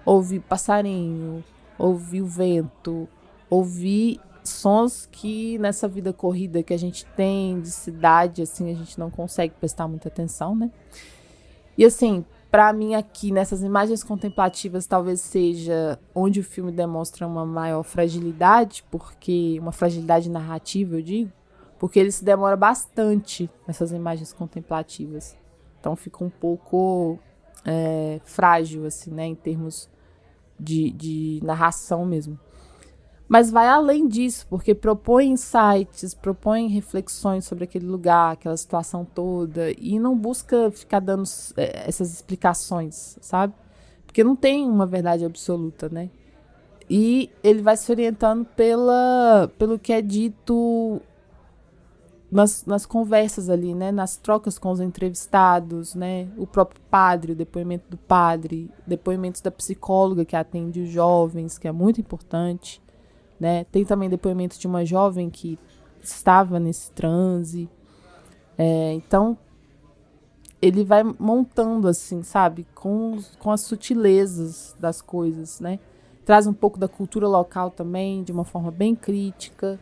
ouvir passarinho, ouvir o vento, ouvir sons que nessa vida corrida que a gente tem de cidade, assim, a gente não consegue prestar muita atenção, né? E assim, pra mim aqui, nessas imagens contemplativas, talvez seja onde o filme demonstra uma maior fragilidade, porque uma fragilidade narrativa, eu digo, porque ele se demora bastante nessas imagens contemplativas. Então fica um pouco frágil, assim, né, em termos de narração mesmo. Mas vai além disso, porque propõe insights, propõe reflexões sobre aquele lugar, aquela situação toda, e não busca ficar dando essas explicações, sabe? Porque não tem uma verdade absoluta, né? E ele vai se orientando pelo que é dito nas conversas ali, né? Nas trocas com os entrevistados, né? O próprio padre, o depoimento do padre, depoimentos da psicóloga que atende os jovens, que é muito importante. Né? Tem também depoimento de uma jovem que estava nesse transe. Então, ele vai montando, assim, sabe? Com as sutilezas das coisas, né? Traz um pouco da cultura local também, de uma forma bem crítica.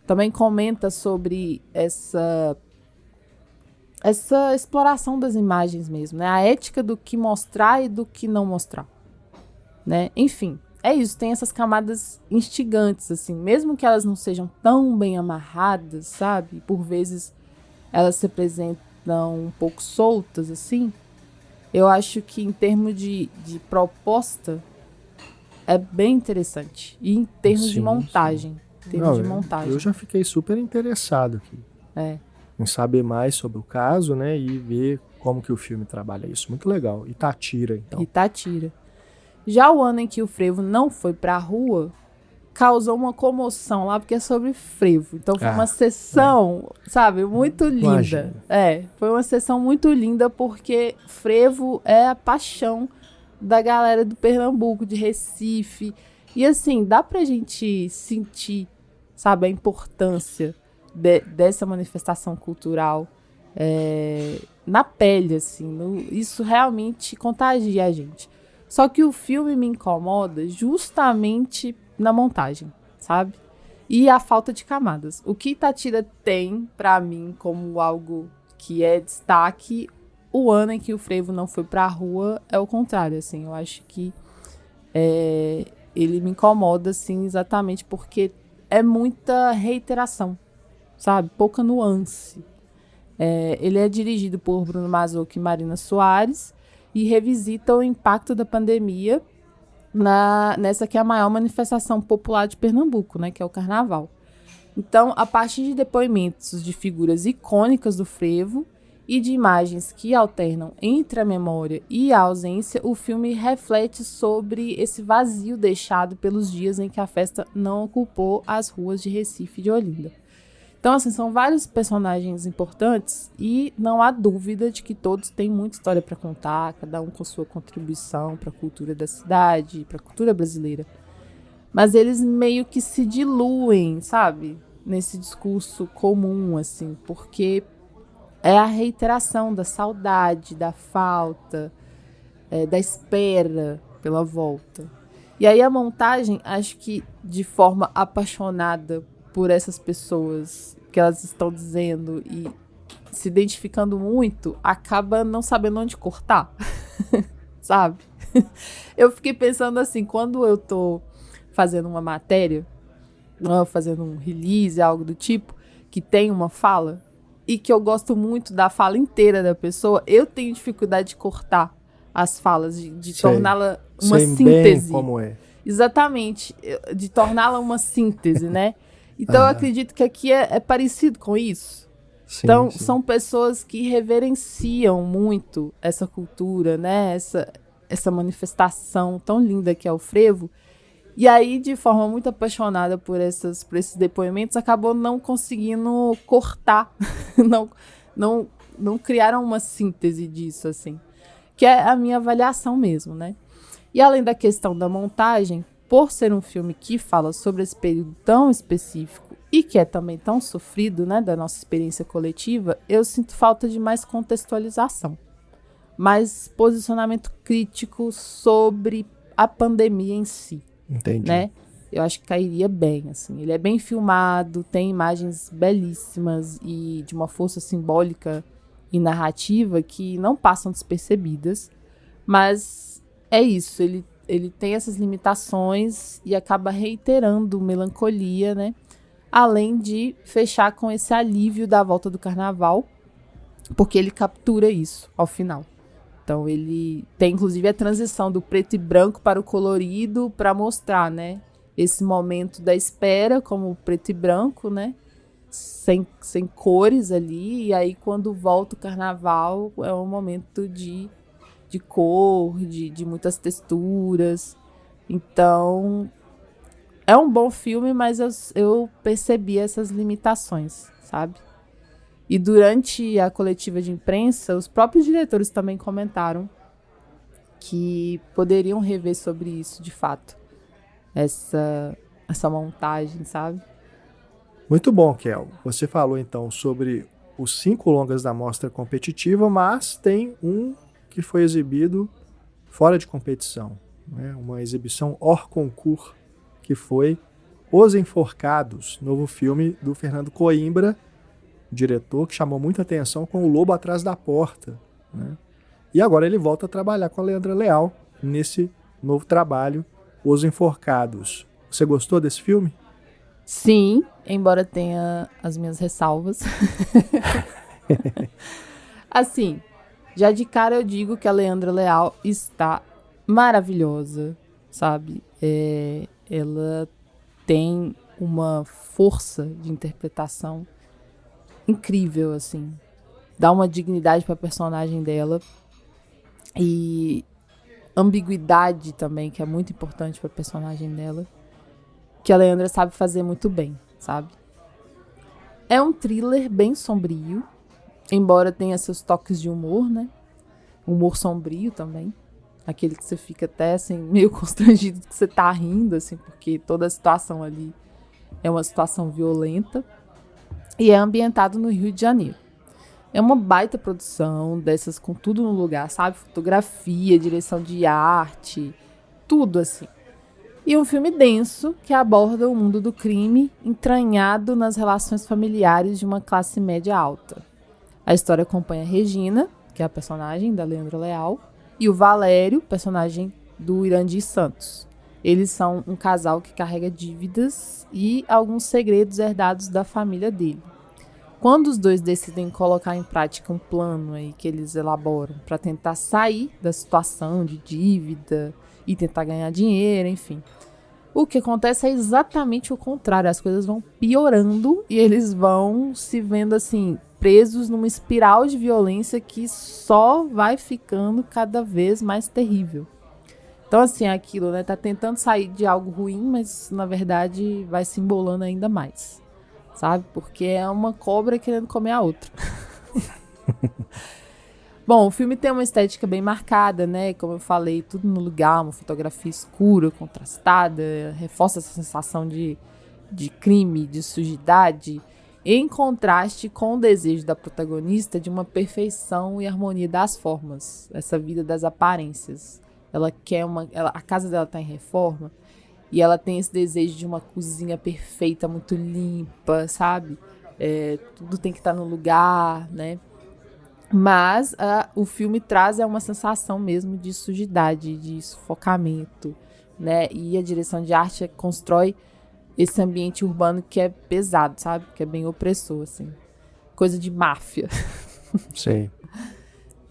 Também comenta sobre essa exploração das imagens mesmo, né? A ética do que mostrar e do que não mostrar, né? Enfim. É isso, tem essas camadas instigantes, assim, mesmo que elas não sejam tão bem amarradas, sabe? Por vezes elas se apresentam um pouco soltas, assim. Eu acho que em termos de proposta é bem interessante. E em termos de montagem. Eu já fiquei super interessado aqui. Em saber mais sobre o caso, né? E ver como que o filme trabalha isso. Muito legal. Itatira, então. Itatira. Já o ano em que o frevo não foi pra rua, causou uma comoção lá, porque é sobre frevo. Então foi uma sessão, sabe, muito linda. Imagina. Foi uma sessão muito linda, porque frevo é a paixão da galera do Pernambuco, de Recife. E assim, dá pra gente sentir, sabe, a importância dessa manifestação cultural na pele, assim. Isso realmente contagia a gente. Só que o filme me incomoda justamente na montagem, sabe? E a falta de camadas. O que Itatira tem, pra mim, como algo que é destaque, o ano em que o frevo não foi pra rua é o contrário, assim. Eu acho que ele me incomoda, assim, exatamente porque é muita reiteração, sabe? Pouca nuance. Ele é dirigido por Bruno Mazzocchi e Marina Soares, e revisita o impacto da pandemia nessa que é a maior manifestação popular de Pernambuco, né, que é o Carnaval. Então, a partir de depoimentos de figuras icônicas do frevo e de imagens que alternam entre a memória e a ausência, o filme reflete sobre esse vazio deixado pelos dias em que a festa não ocupou as ruas de Recife e de Olinda. Então, assim, são vários personagens importantes e não há dúvida de que todos têm muita história para contar, cada um com sua contribuição para a cultura da cidade, para a cultura brasileira. Mas eles meio que se diluem, sabe? Nesse discurso comum, assim, porque é a reiteração da saudade, da falta, da espera pela volta. E aí a montagem, acho que de forma apaixonada por essas pessoas que elas estão dizendo e se identificando muito, acaba não sabendo onde cortar, sabe? Eu fiquei pensando assim, quando eu tô fazendo uma matéria, fazendo um release, algo do tipo, que tem uma fala, e que eu gosto muito da fala inteira da pessoa, eu tenho dificuldade de cortar as falas, de torná-la uma síntese. Bem como é. Exatamente, de torná-la uma síntese, né? Então eu acredito que aqui é parecido com isso. Sim, então sim. São pessoas que reverenciam muito essa cultura, né? Essa manifestação tão linda que é o frevo, E aí, de forma muito apaixonada por esses depoimentos, acabou não conseguindo cortar, não, não criaram uma síntese disso, assim, que é a minha avaliação mesmo, né? E além da questão da montagem, por ser um filme que fala sobre esse período tão específico e que é também tão sofrido, né, da nossa experiência coletiva, eu sinto falta de mais contextualização, mais posicionamento crítico sobre a pandemia em si. Entendi. Né? Eu acho que cairia bem, assim. Ele é bem filmado, tem imagens belíssimas e de uma força simbólica e narrativa que não passam despercebidas, mas é isso, ele tem essas limitações e acaba reiterando melancolia, né? Além de fechar com esse alívio da volta do carnaval, porque ele captura isso ao final. Então ele tem inclusive a transição do preto e branco para o colorido para mostrar, né, esse momento da espera como preto e branco, né, sem cores ali, e aí quando volta o carnaval é um momento de cor, de muitas texturas. Então é um bom filme, mas eu percebi essas limitações, sabe? E durante a coletiva de imprensa, os próprios diretores também comentaram que poderiam rever sobre isso, de fato. Essa montagem, sabe? Muito bom, Kel. Você falou então sobre os 5 longas da mostra competitiva, mas tem um que foi exibido fora de competição, né? Uma exibição hors concours, que foi Os Enforcados, novo filme do Fernando Coimbra, diretor que chamou muita atenção com O Lobo Atrás da Porta, né? E agora ele volta a trabalhar com a Leandra Leal nesse novo trabalho, Os Enforcados. Você gostou desse filme? Sim, embora tenha as minhas ressalvas. Assim, já de cara eu digo que a Leandra Leal está maravilhosa, sabe? Ela tem uma força de interpretação incrível, assim. Dá uma dignidade pra personagem dela. E ambiguidade também, que é muito importante pra personagem dela. Que a Leandra sabe fazer muito bem, sabe? É um thriller bem sombrio. Embora tenha seus toques de humor, né? Humor sombrio também. Aquele que você fica até, assim, meio constrangido que você tá rindo, assim. Porque toda a situação ali é uma situação violenta. E é ambientado no Rio de Janeiro. É uma baita produção, dessas com tudo no lugar, sabe? Fotografia, direção de arte, tudo assim. E um filme denso que aborda o mundo do crime entranhado nas relações familiares de uma classe média alta. A história acompanha a Regina, que é a personagem da Leandra Leal, e o Valério, personagem do Irandir Santos. Eles são um casal que carrega dívidas e alguns segredos herdados da família dele. Quando os dois decidem colocar em prática um plano aí que eles elaboram para tentar sair da situação de dívida e tentar ganhar dinheiro, enfim. O que acontece é exatamente o contrário. As coisas vão piorando e eles vão se vendo assim, presos numa espiral de violência que só vai ficando cada vez mais terrível. Então, assim, aquilo, né? Tá tentando sair de algo ruim, mas, na verdade, vai se embolando ainda mais. Sabe? Porque é uma cobra querendo comer a outra. Bom, o filme tem uma estética bem marcada, né? Como eu falei, tudo no lugar, uma fotografia escura, contrastada, reforça essa sensação de crime, de sujidade, em contraste com o desejo da protagonista de uma perfeição e harmonia das formas, essa vida das aparências. Ela quer a casa dela está em reforma e ela tem esse desejo de uma cozinha perfeita, muito limpa, sabe? Tudo tem que estar no lugar, né? Mas o filme traz uma sensação mesmo de sujidade, de sufocamento, né? E a direção de arte constrói esse ambiente urbano que é pesado, sabe? Que é bem opressor, assim. Coisa de máfia. Sim.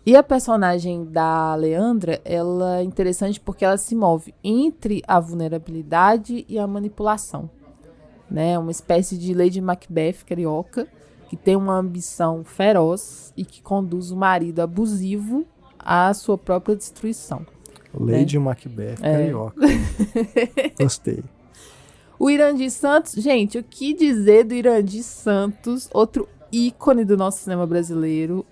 E a personagem da Leandra, ela é interessante porque ela se move entre a vulnerabilidade e a manipulação, né? Uma espécie de Lady Macbeth carioca, que tem uma ambição feroz e que conduz o marido abusivo à sua própria destruição. Lady Macbeth carioca. Gostei. O Irandir Santos, gente, o que dizer do Irandir Santos, outro ícone do nosso cinema brasileiro,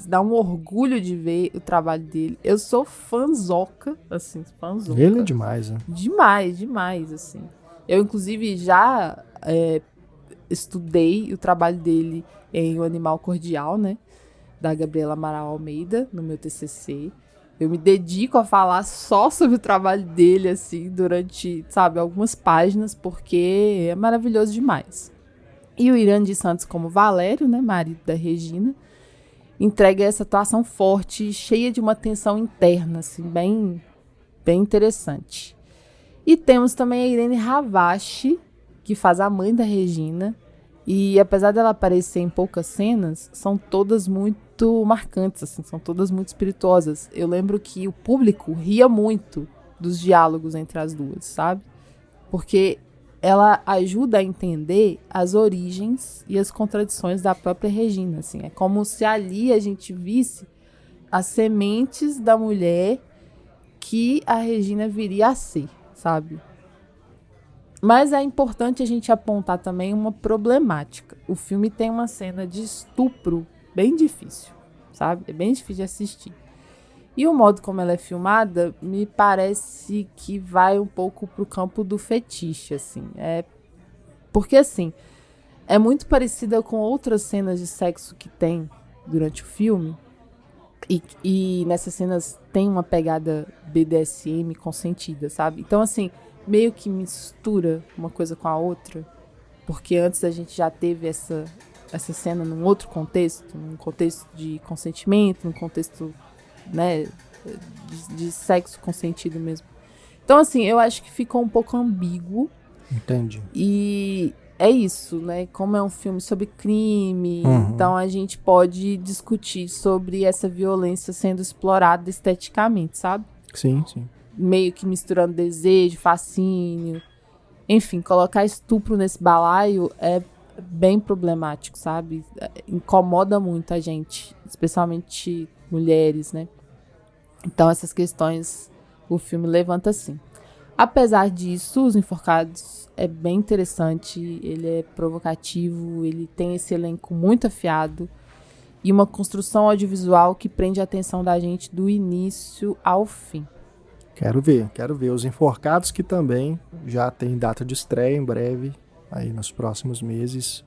dá um orgulho de ver o trabalho dele. Eu sou fãzoca, assim, fãzoca. Ele é demais, né? Demais, assim. Eu, inclusive, já estudei o trabalho dele em O Animal Cordial, né, da Gabriela Amaral Almeida, no meu TCC. Eu me dedico a falar só sobre o trabalho dele, assim, durante, sabe, algumas páginas, porque é maravilhoso demais. E o Irandir Santos, como Valério, né, marido da Regina, entrega essa atuação forte, cheia de uma tensão interna, assim, bem interessante. E temos também a Irene Ravache, que faz a mãe da Regina, e apesar dela aparecer em poucas cenas, são todas muito marcantes, assim, são todas muito espirituosas. Eu lembro que o público ria muito dos diálogos entre as duas, sabe? Porque ela ajuda a entender as origens e as contradições da própria Regina, assim. É como se ali a gente visse as sementes da mulher que a Regina viria a ser, sabe? Mas é importante a gente apontar também uma problemática. O filme tem uma cena de estupro bem difícil, sabe? É bem difícil de assistir. E o modo como ela é filmada me parece que vai um pouco pro campo do fetiche, assim. Porque, assim, é muito parecida com outras cenas de sexo que tem durante o filme. E nessas cenas tem uma pegada BDSM consentida, sabe? Então, assim, meio que mistura uma coisa com a outra, porque antes a gente já teve essa cena num outro contexto, num contexto de consentimento, num contexto, né, de sexo consentido mesmo. Então, assim, eu acho que ficou um pouco ambíguo. Entendi. E é isso, né? Como é um filme sobre crime, então a gente pode discutir sobre essa violência sendo explorada esteticamente, sabe? Sim, sim. Meio que misturando desejo, fascínio. Enfim, colocar estupro nesse balaio é bem problemático, sabe? Incomoda muito a gente, especialmente mulheres, né? Então essas questões o filme levanta sim. Apesar disso, Os Enforcados é bem interessante, ele é provocativo, ele tem esse elenco muito afiado e uma construção audiovisual que prende a atenção da gente do início ao fim. Quero ver. Os Enforcados, que também já tem data de estreia em breve, aí nos próximos meses,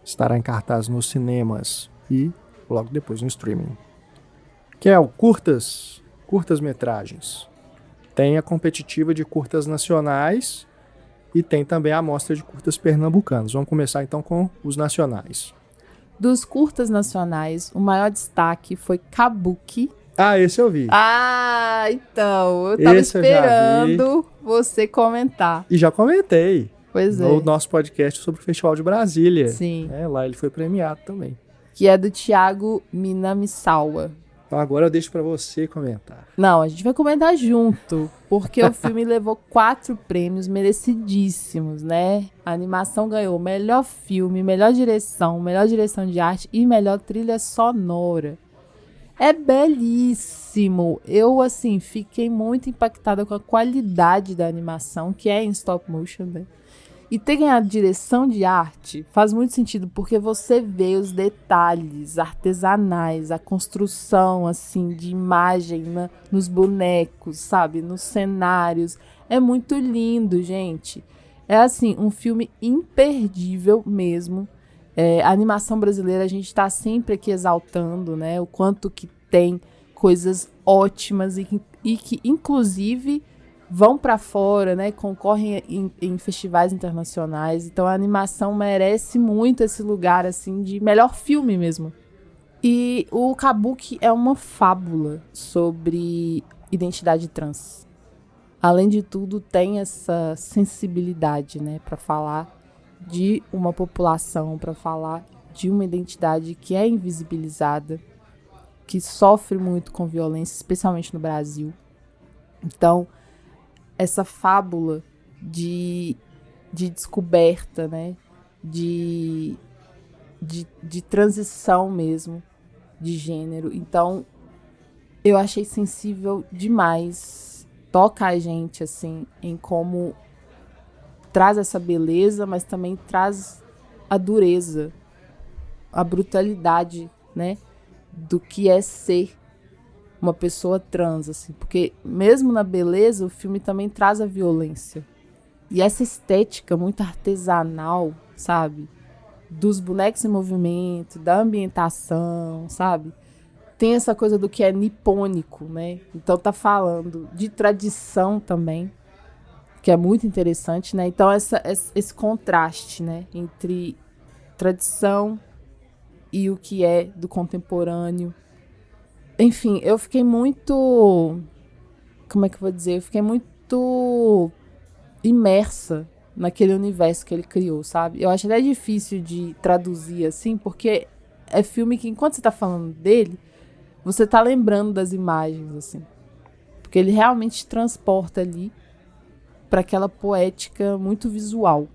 estará em cartaz nos cinemas e logo depois no streaming. Kel, curtas-metragens. Tem a competitiva de curtas nacionais e tem também a amostra de curtas pernambucanos. Vamos começar então com os nacionais. Dos curtas nacionais, o maior destaque foi Kabuki. Ah, esse eu vi. Ah, então, eu tava esperando você comentar. E já comentei. Pois no nosso podcast sobre o Festival de Brasília. Sim. Lá ele foi premiado também. Que é do Thiago Minamisawa. Então agora eu deixo pra você comentar. Não, a gente vai comentar junto, porque o filme levou 4 prêmios merecidíssimos, né? A animação ganhou melhor filme, melhor direção de arte e melhor trilha sonora. É belíssimo. Eu, assim, fiquei muito impactada com a qualidade da animação, que é em stop motion, né? E ter ganhado direção de arte faz muito sentido, porque você vê os detalhes artesanais, a construção, assim, de imagem nos bonecos, sabe? Nos cenários. É muito lindo, gente. É, assim, um filme imperdível mesmo. A animação brasileira, a gente está sempre aqui exaltando, né? O quanto que tem coisas ótimas e que inclusive, vão para fora, né? Concorrem em festivais internacionais. Então, a animação merece muito esse lugar, assim, de melhor filme mesmo. E o Kabuki é uma fábula sobre identidade trans. Além de tudo, tem essa sensibilidade, né? Para falar de uma população, para falar de uma identidade que é invisibilizada, que sofre muito com violência, especialmente no Brasil. Então, essa fábula de descoberta, né? de transição mesmo, de gênero. Então, eu achei sensível demais toca a gente, assim, em como traz essa beleza, mas também traz a dureza, a brutalidade, né, do que é ser uma pessoa trans, assim, porque mesmo na beleza, o filme também traz a violência. E essa estética muito artesanal, sabe, dos bonecos em movimento, da ambientação, sabe, tem essa coisa do que é nipônico, né, então tá falando de tradição também, que é muito interessante, né, então esse contraste, né, entre tradição e o que é do contemporâneo. Enfim, eu fiquei muito... Como é que eu vou dizer? Eu fiquei muito imersa naquele universo que ele criou, sabe? Eu acho até difícil de traduzir assim, porque é filme que, enquanto você tá falando dele, você tá lembrando das imagens, assim. Porque ele realmente te transporta ali para aquela poética muito visual.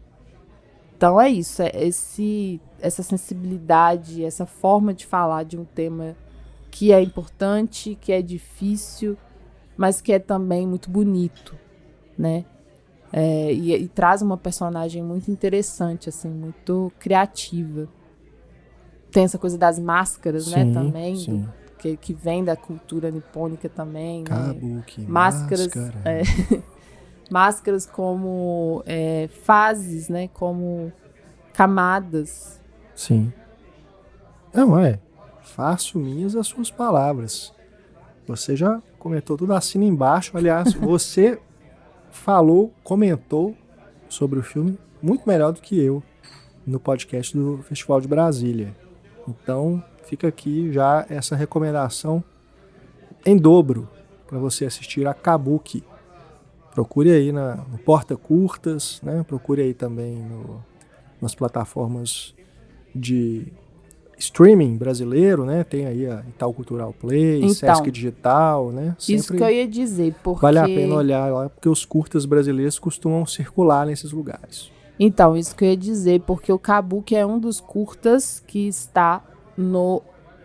Então é isso, essa sensibilidade, essa forma de falar de um tema que é importante, que é difícil, mas que é também muito bonito, né? E traz uma personagem muito interessante, assim, muito criativa. Tem essa coisa das máscaras, sim, né, também, sim. Que vem da cultura nipônica também, Kabuki, né? Máscaras, máscaras como fases, né, como camadas. Sim. Não, faço minhas as suas palavras. Você já comentou tudo, assina embaixo. Aliás, você comentou sobre o filme muito melhor do que eu no podcast do Festival de Brasília. Então, fica aqui já essa recomendação em dobro para você assistir a Kabuki. Procure aí no Porta Curtas, né? Procure aí também nas plataformas de streaming brasileiro, né? Tem aí a Itaú Cultural Play, Então, Sesc Digital, né? Sempre isso que eu ia dizer, porque... Vale a pena olhar lá, porque os curtas brasileiros costumam circular nesses lugares. Então, isso que eu ia dizer, porque o Kabuki é um dos curtas que está no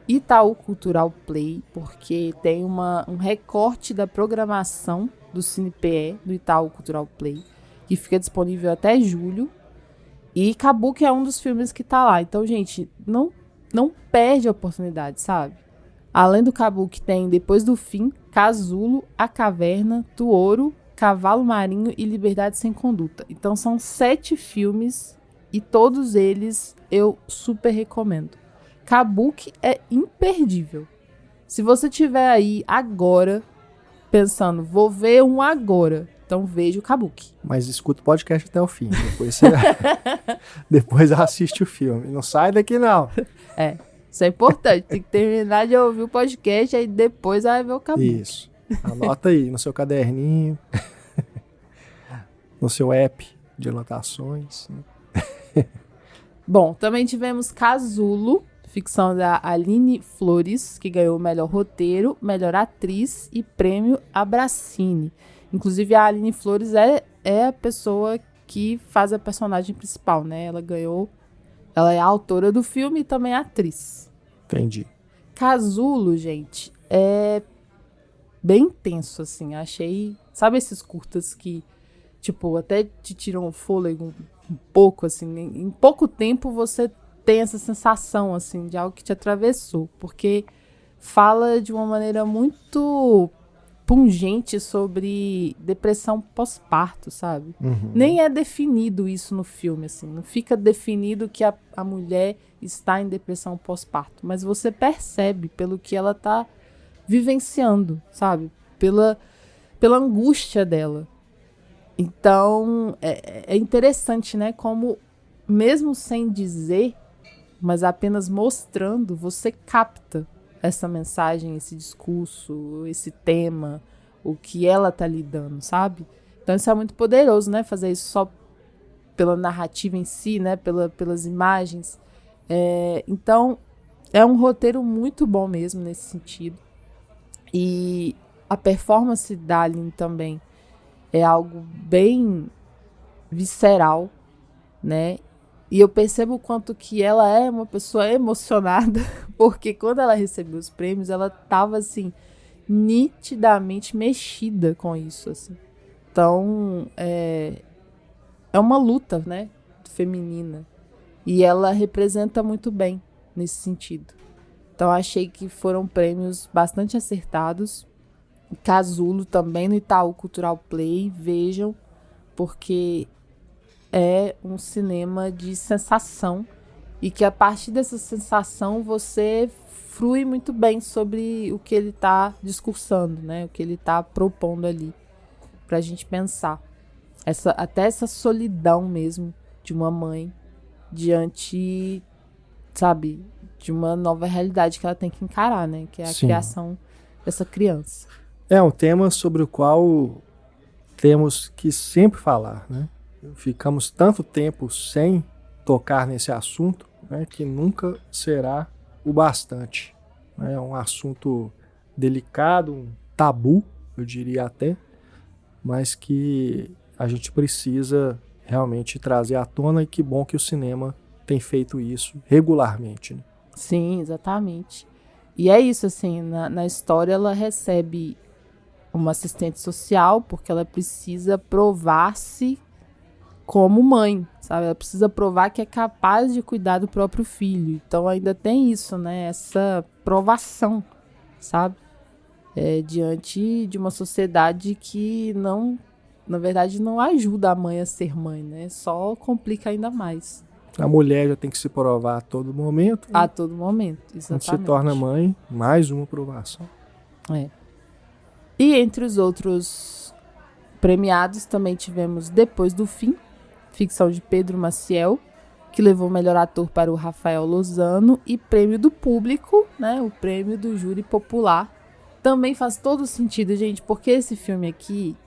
Itaú Cultural Play, porque tem um recorte da programação do CinePE, do Itaú Cultural Play, que fica disponível até julho. E Kabuki é um dos filmes que tá lá. Então, gente, não perde a oportunidade, sabe? Além do Kabuki, tem Depois do Fim, Casulo, A Caverna, Tuoro, Cavalo Marinho e Liberdade Sem Conduta. Então, são 7 filmes e todos eles eu super recomendo. Kabuki é imperdível. Se você tiver aí agora pensando, vou ver um agora, então veja o Kabuki. Mas escuta o podcast até o fim. Depois assiste o filme. Não sai daqui, não. Isso é importante. Tem que terminar de ouvir o podcast, aí depois vai ver o Kabuki. Isso. Anota aí no seu caderninho, no seu app de anotações. Bom, também tivemos Casulo, ficção da Aline Flores, que ganhou o melhor roteiro, melhor atriz e prêmio Abracine. Inclusive, a Aline Flores é a pessoa que faz a personagem principal, né? Ela é a autora do filme e também a atriz. Entendi. Casulo, gente, é bem tenso, assim. Achei... Sabe esses curtas que, tipo, até te tiram o fôlego um pouco, assim. Em pouco tempo você tem essa sensação, assim, de algo que te atravessou. Porque fala de uma maneira muito pungente sobre depressão pós-parto, sabe? Uhum. Nem é definido isso no filme, assim. Não fica definido que a mulher está em depressão pós-parto. Mas você percebe pelo que ela tá vivenciando, sabe? Pela angústia dela. Então, é interessante, né? Como, mesmo sem dizer, mas apenas mostrando, você capta essa mensagem, esse discurso, esse tema, o que ela tá lidando, sabe? Então isso é muito poderoso, né? Fazer isso só pela narrativa em si, né? Pelas imagens. Então, é um roteiro muito bom mesmo nesse sentido. E a performance da Aline também é algo bem visceral, né? E eu percebo o quanto que ela é uma pessoa emocionada, porque quando ela recebeu os prêmios, ela tava, assim, nitidamente mexida com isso, assim. Então, é uma luta, né, feminina. E ela representa muito bem nesse sentido. Então, achei que foram prêmios bastante acertados. Casulo também no Itaú Cultural Play, vejam, porque é um cinema de sensação e que a partir dessa sensação você frui muito bem sobre o que ele está discursando, né? O que ele está propondo ali para a gente pensar. Até essa solidão mesmo de uma mãe diante, sabe, de uma nova realidade que ela tem que encarar, né? Que é a criação dessa criança. É um tema sobre o qual temos que sempre falar, né? Ficamos tanto tempo sem tocar nesse assunto, né, que nunca será o bastante. É um assunto delicado, um tabu, eu diria até, mas que a gente precisa realmente trazer à tona, e que bom que o cinema tem feito isso regularmente, né? Sim, exatamente. E é isso, assim, na história ela recebe uma assistente social porque ela precisa provar-se como mãe, sabe? Ela precisa provar que é capaz de cuidar do próprio filho. Então ainda tem isso, né? Essa provação, sabe? Diante de uma sociedade que não, na verdade, não ajuda a mãe a ser mãe, né? Só complica ainda mais. A mulher já tem que se provar a todo momento. A todo momento, exatamente. Quando se torna mãe, mais uma provação. E entre os outros premiados também tivemos Depois do Fim, ficção de Pedro Maciel, que levou o melhor ator para o Rafael Lozano, e prêmio do público, né, o prêmio do júri popular. Também faz todo sentido, gente, porque esse filme aqui,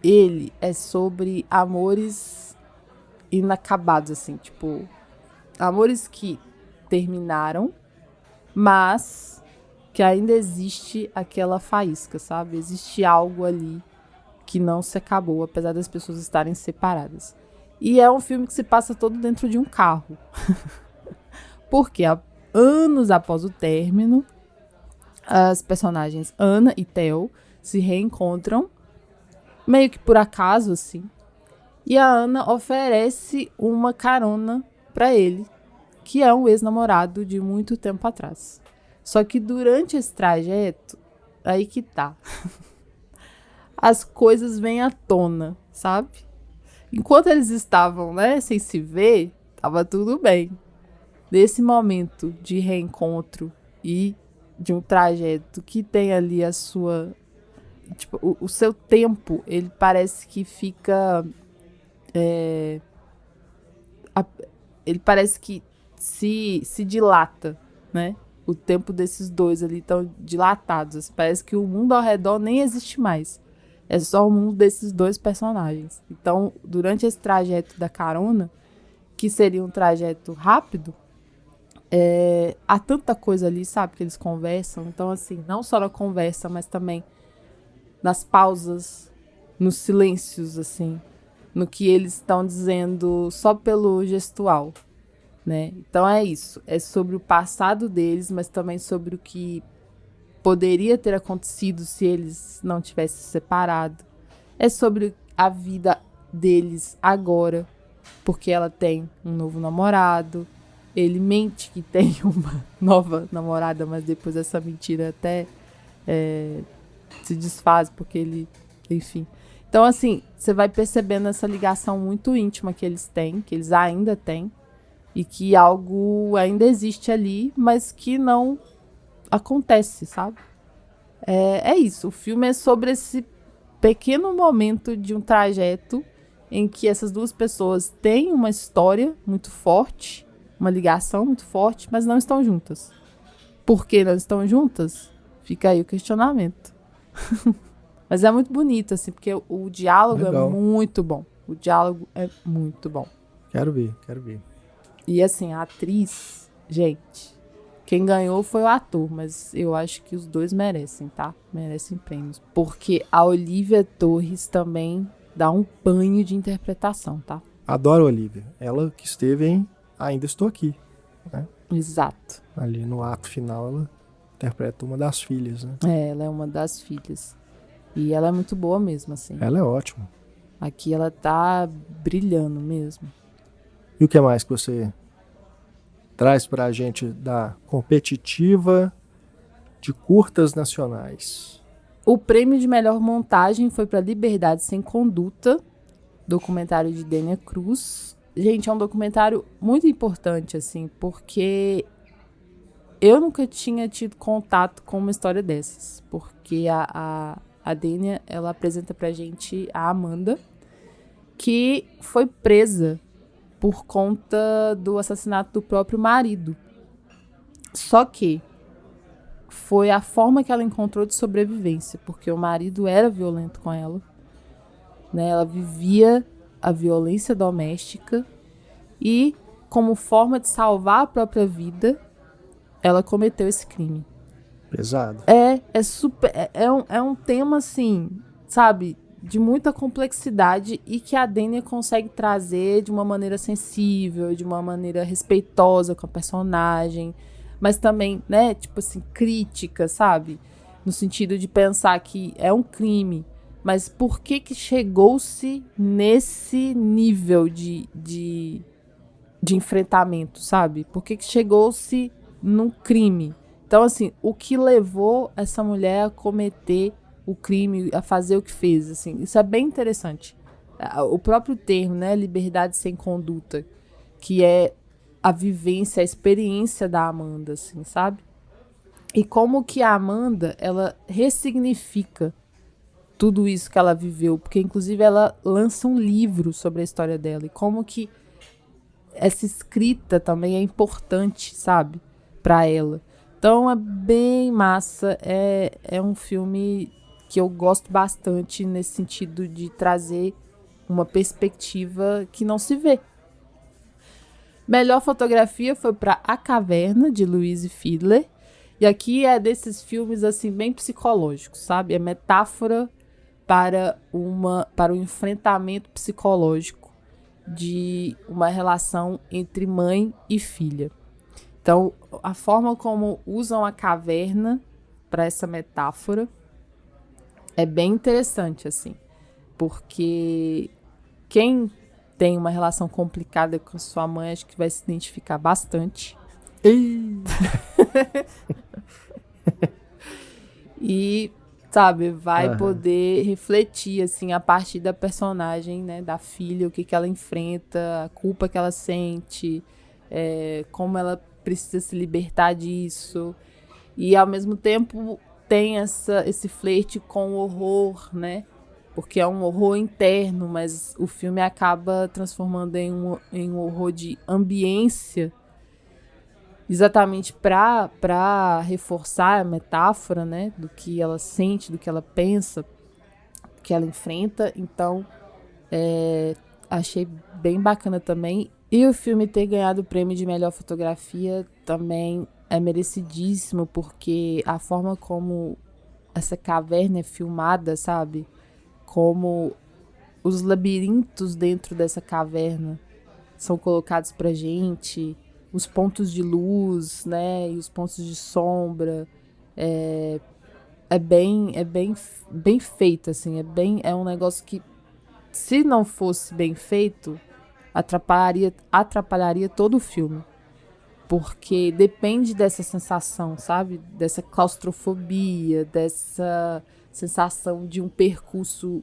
ele é sobre amores inacabados, assim, tipo, amores que terminaram, mas que ainda existe aquela faísca, sabe? Existe algo ali que não se acabou, apesar das pessoas estarem separadas. E é um filme que se passa todo dentro de um carro. Porque anos após o término, as personagens Ana e Theo se reencontram, meio que por acaso, assim. E a Ana oferece uma carona para ele, que é um ex-namorado de muito tempo atrás. Só que durante esse trajeto, aí que tá. As coisas vêm à tona, sabe? Enquanto eles estavam, né, sem se ver, tava tudo bem. Nesse momento de reencontro e de um trajeto que tem ali a sua... Tipo, o seu tempo, ele parece que fica... ele parece que se dilata, né? O tempo desses dois ali estão dilatados. Parece que o mundo ao redor nem existe mais. É só o mundo desses dois personagens. Então, durante esse trajeto da carona, que seria um trajeto rápido, há tanta coisa ali, sabe, que eles conversam. Então, assim, não só na conversa, mas também nas pausas, nos silêncios, assim, no que eles estão dizendo só pelo gestual, né? Então é isso. É sobre o passado deles, mas também sobre o que poderia ter acontecido se eles não tivessem se separado. É sobre a vida deles agora, porque ela tem um novo namorado. Ele mente que tem uma nova namorada, mas depois essa mentira até se desfaz, porque ele... Enfim. Então, assim, você vai percebendo essa ligação muito íntima que eles têm, que eles ainda têm, e que algo ainda existe ali, mas que não acontece, sabe? É isso. O filme é sobre esse pequeno momento de um trajeto em que essas duas pessoas têm uma história muito forte, uma ligação muito forte, mas não estão juntas. Por que não estão juntas? Fica aí o questionamento. Mas é muito bonito, assim, porque o diálogo Legal. É muito bom. O diálogo é muito bom. Quero ver. E, assim, a atriz, gente, quem ganhou foi o ator, mas eu acho que os dois merecem, tá? Merecem prêmios. Porque a Olivia Torres também dá um banho de interpretação, tá? Adoro a Olivia. Ela que esteve em Ainda Estou Aqui, né? Exato. Ali no ato final, ela Interpreta uma das filhas, né? Ela é uma das filhas. E ela é muito boa mesmo, assim. Ela é ótima. Aqui ela tá brilhando mesmo. E o que mais que você traz pra gente da competitiva de curtas nacionais? O prêmio de melhor montagem foi para Liberdade Sem Conduta, documentário de Dênia Cruz. Gente, é um documentário muito importante, assim, porque eu nunca tinha tido contato com uma história dessas. Porque a Dênia, ela apresenta pra gente a Amanda, que foi presa por conta do assassinato do próprio marido. Só que foi a forma que ela encontrou de sobrevivência, porque o marido era violento com ela, né? Ela vivia a violência doméstica e, como forma de salvar a própria vida, ela cometeu esse crime. Pesado. É um tema, assim, sabe, de muita complexidade e que a Dênia consegue trazer de uma maneira sensível, de uma maneira respeitosa com a personagem, mas também, né, tipo assim, crítica, sabe? No sentido de pensar que é um crime, mas por que chegou-se nesse nível de enfrentamento, sabe? Por que chegou-se num crime? Então, assim, o que levou essa mulher a cometer o crime, a fazer o que fez, assim, isso é bem interessante. O próprio termo, né, liberdade sem conduta, que é a vivência, a experiência da Amanda, assim, sabe? E como que a Amanda, ela ressignifica tudo isso que ela viveu, porque inclusive ela lança um livro sobre a história dela e como que essa escrita também é importante, sabe, para ela. Então é bem massa, é um filme que eu gosto bastante nesse sentido de trazer uma perspectiva que não se vê. Melhor fotografia foi para A Caverna, de Louise Fiedler. E aqui é desses filmes assim bem psicológicos, sabe? É metáfora para o enfrentamento psicológico de uma relação entre mãe e filha. Então, a forma como usam a caverna para essa metáfora é bem interessante, assim. Porque quem tem uma relação complicada com sua mãe, acho que vai se identificar bastante. E, sabe, vai poder refletir, assim, a partir da personagem, né, da filha, o que ela enfrenta, a culpa que ela sente, como ela precisa se libertar disso. E, ao mesmo tempo, tem esse flerte com o horror, né? Porque é um horror interno, mas o filme acaba transformando em um horror de ambiência, exatamente para reforçar a metáfora, né, do que ela sente, do que ela pensa, que ela enfrenta. Então, achei bem bacana também. E o filme ter ganhado o prêmio de melhor fotografia também é merecidíssimo, porque a forma como essa caverna é filmada, sabe? Como os labirintos dentro dessa caverna são colocados pra gente, os pontos de luz, né, e os pontos de sombra, é bem feito, assim, é um negócio que, se não fosse bem feito, atrapalharia todo o filme, porque depende dessa sensação, sabe, dessa claustrofobia, dessa sensação de um percurso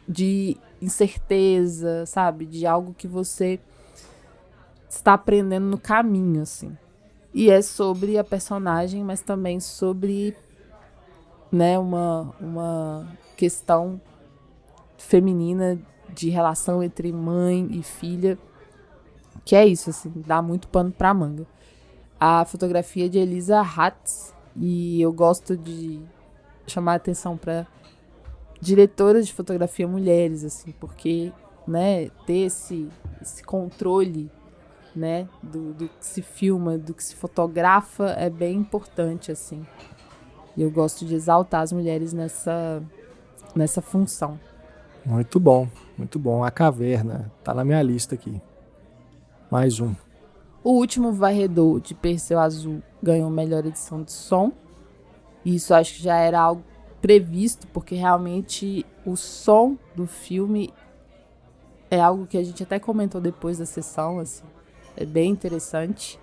de incerteza, sabe, de algo que você está aprendendo no caminho, assim. E é sobre a personagem, mas também sobre, né, uma questão feminina de relação entre mãe e filha, que é isso, assim, dá muito pano pra manga. A fotografia de Elisa Hatz, e eu gosto de chamar a atenção para diretoras de fotografia mulheres, assim, porque, né, ter esse controle, né, do que se filma, do que se fotografa é bem importante, assim. E eu gosto de exaltar as mulheres nessa função. Muito bom, muito bom. A Caverna, tá na minha lista aqui. Mais um. O Último Varredor, de Perseu Azul, ganhou melhor edição de som. Isso acho que já era algo previsto, porque realmente o som do filme é algo que a gente até comentou depois da sessão, assim, é bem interessante.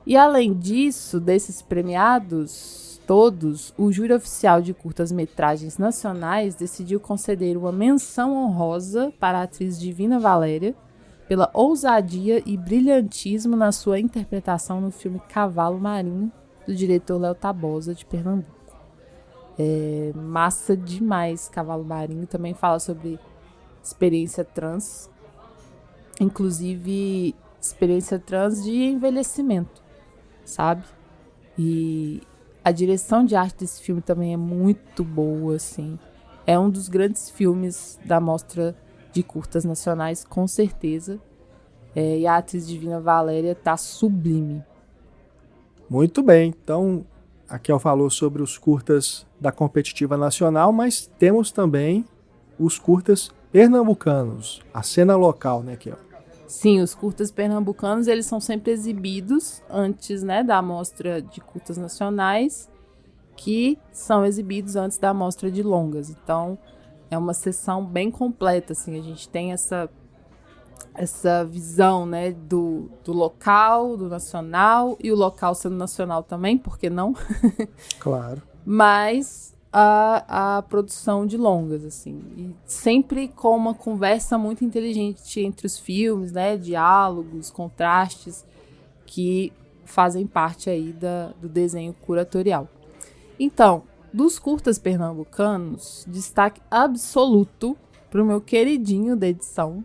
E além disso, desses premiados todos, o júri oficial de curtas-metragens nacionais decidiu conceder uma menção honrosa para a atriz Divina Valéria pela ousadia e brilhantismo na sua interpretação no filme Cavalo Marinho, do diretor Léo Tabosa, de Pernambuco. É massa demais Cavalo Marinho, também fala sobre experiência trans, inclusive experiência trans de envelhecimento, sabe? E a direção de arte desse filme também é muito boa, assim. É um dos grandes filmes da Mostra de Curtas Nacionais, com certeza. E a atriz Divina Valéria tá sublime. Muito bem, então a Kel falou sobre os curtas da competitiva nacional, mas temos também os curtas pernambucanos, a cena local, né, Kel? Sim, os curtas pernambucanos, eles são sempre exibidos antes, né, da Mostra de Curtas Nacionais, que são exibidos antes da Mostra de Longas. Então, é uma sessão bem completa, assim, a gente tem essa visão, né, do local, do nacional, e o local sendo nacional também, por que não? Claro. Mas a produção de longas, assim, e sempre com uma conversa muito inteligente entre os filmes, né, diálogos, contrastes, que fazem parte aí do desenho curatorial. Então, dos curtas pernambucanos, destaque absoluto para o meu queridinho da edição.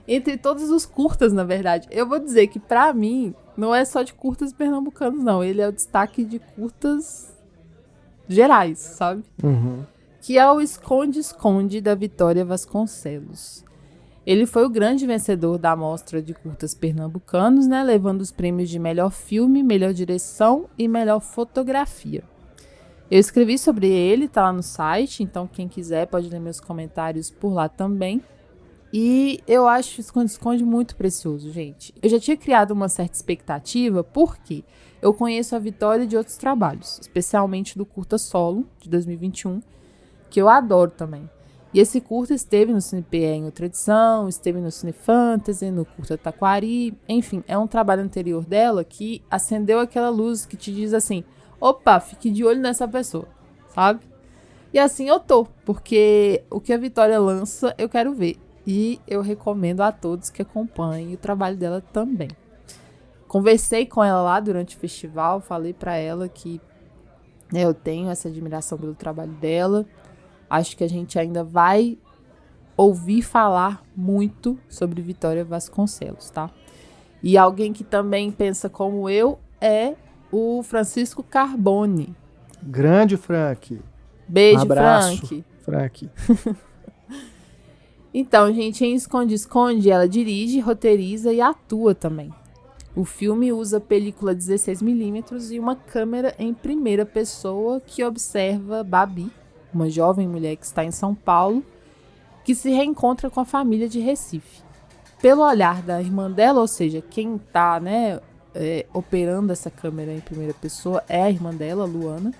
Entre todos os curtas, na verdade. Eu vou dizer que, pra mim, não é só de curtas pernambucanos, não. Ele é o destaque de curtas gerais, sabe? Uhum. Que é o Esconde-Esconde, da Vitória Vasconcelos. Ele foi o grande vencedor da Mostra de Curtas Pernambucanos, né? Levando os prêmios de melhor filme, melhor direção e melhor fotografia. Eu escrevi sobre ele, tá lá no site, então quem quiser pode ler meus comentários por lá também. E eu acho Esconde-Esconde muito precioso, gente. Eu já tinha criado uma certa expectativa, porque eu conheço a Vitória de outros trabalhos, especialmente do curta solo, de 2021, que eu adoro também. E esse curta esteve no CinePE em outra edição, esteve no Cine Fantasy, no curta Taquari, enfim, é um trabalho anterior dela que acendeu aquela luz que te diz assim, opa, fique de olho nessa pessoa, sabe? E assim eu tô, porque o que a Vitória lança, eu quero ver. E eu recomendo a todos que acompanhem o trabalho dela também. Conversei com ela lá durante o festival, falei pra ela que eu tenho essa admiração pelo trabalho dela. Acho que a gente ainda vai ouvir falar muito sobre Vitória Vasconcelos, tá? E alguém que também pensa como eu é o Francisco Carbone. Grande Frank. Beijo, Um abraço, Frank. Frank. Então, gente, em Esconde-Esconde, ela dirige, roteiriza e atua também. O filme usa película 16mm e uma câmera em primeira pessoa que observa Babi, uma jovem mulher que está em São Paulo, que se reencontra com a família de Recife. Pelo olhar da irmã dela, ou seja, quem está, né, operando essa câmera em primeira pessoa é a irmã dela, Luana,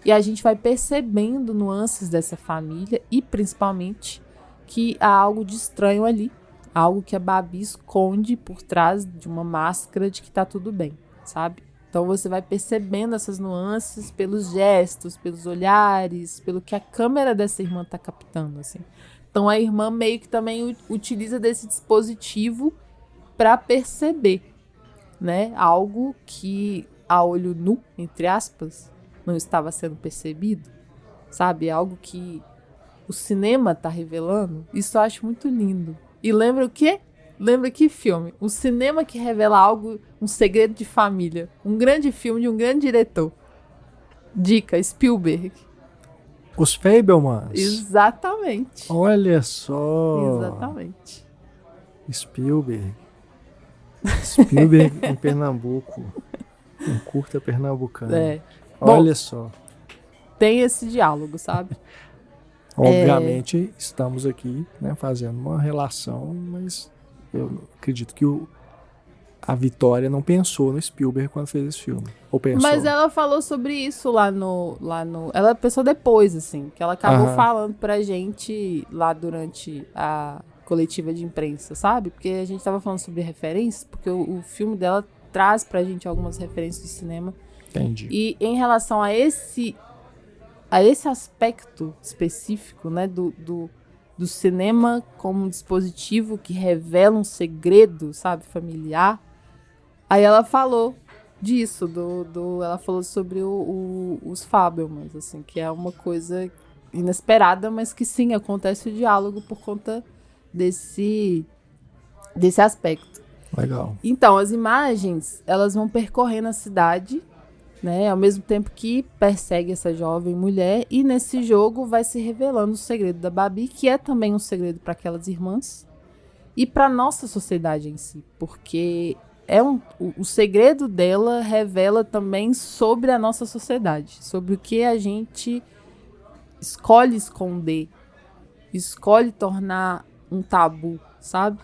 e a gente vai percebendo nuances dessa família e, principalmente, que há algo de estranho ali, algo que a Babi esconde por trás de uma máscara de que tá tudo bem, sabe? Então você vai percebendo essas nuances pelos gestos, pelos olhares, pelo que a câmera dessa irmã tá captando, assim. Então a irmã meio que também utiliza desse dispositivo para perceber, né? Algo que a olho nu, entre aspas, não estava sendo percebido, sabe? Algo que o cinema tá revelando. Isso eu acho muito lindo. E lembra o quê? Lembra que filme? O cinema que revela algo, um segredo de família. Um grande filme de um grande diretor. Dica, Spielberg. Os Fabelmans. Exatamente. Olha só. Exatamente. Spielberg em Pernambuco. Um curta pernambucano. Olha só. Tem esse diálogo, sabe? Obviamente, estamos aqui, né, fazendo uma relação, mas eu acredito que a Vitória não pensou no Spielberg quando fez esse filme. Ou pensou? Mas ela falou sobre isso lá no... Ela pensou depois, assim, que ela acabou falando pra gente lá durante a coletiva de imprensa, sabe? Porque a gente tava falando sobre referências, porque o filme dela traz pra gente algumas referências do cinema. Entendi. E em relação a esse aspecto específico, né, do cinema como um dispositivo que revela um segredo, sabe, familiar, aí ela falou disso, ela falou sobre os Fabelmans, assim, que é uma coisa inesperada, mas que sim, acontece o diálogo por conta desse aspecto. Legal. Então, as imagens, elas vão percorrendo a cidade, né, ao mesmo tempo que persegue essa jovem mulher, e nesse jogo vai se revelando o segredo da Babi, que é também um segredo para aquelas irmãs e para nossa sociedade em si, porque o segredo dela revela também sobre a nossa sociedade, sobre o que a gente escolhe esconder, escolhe tornar um tabu, sabe?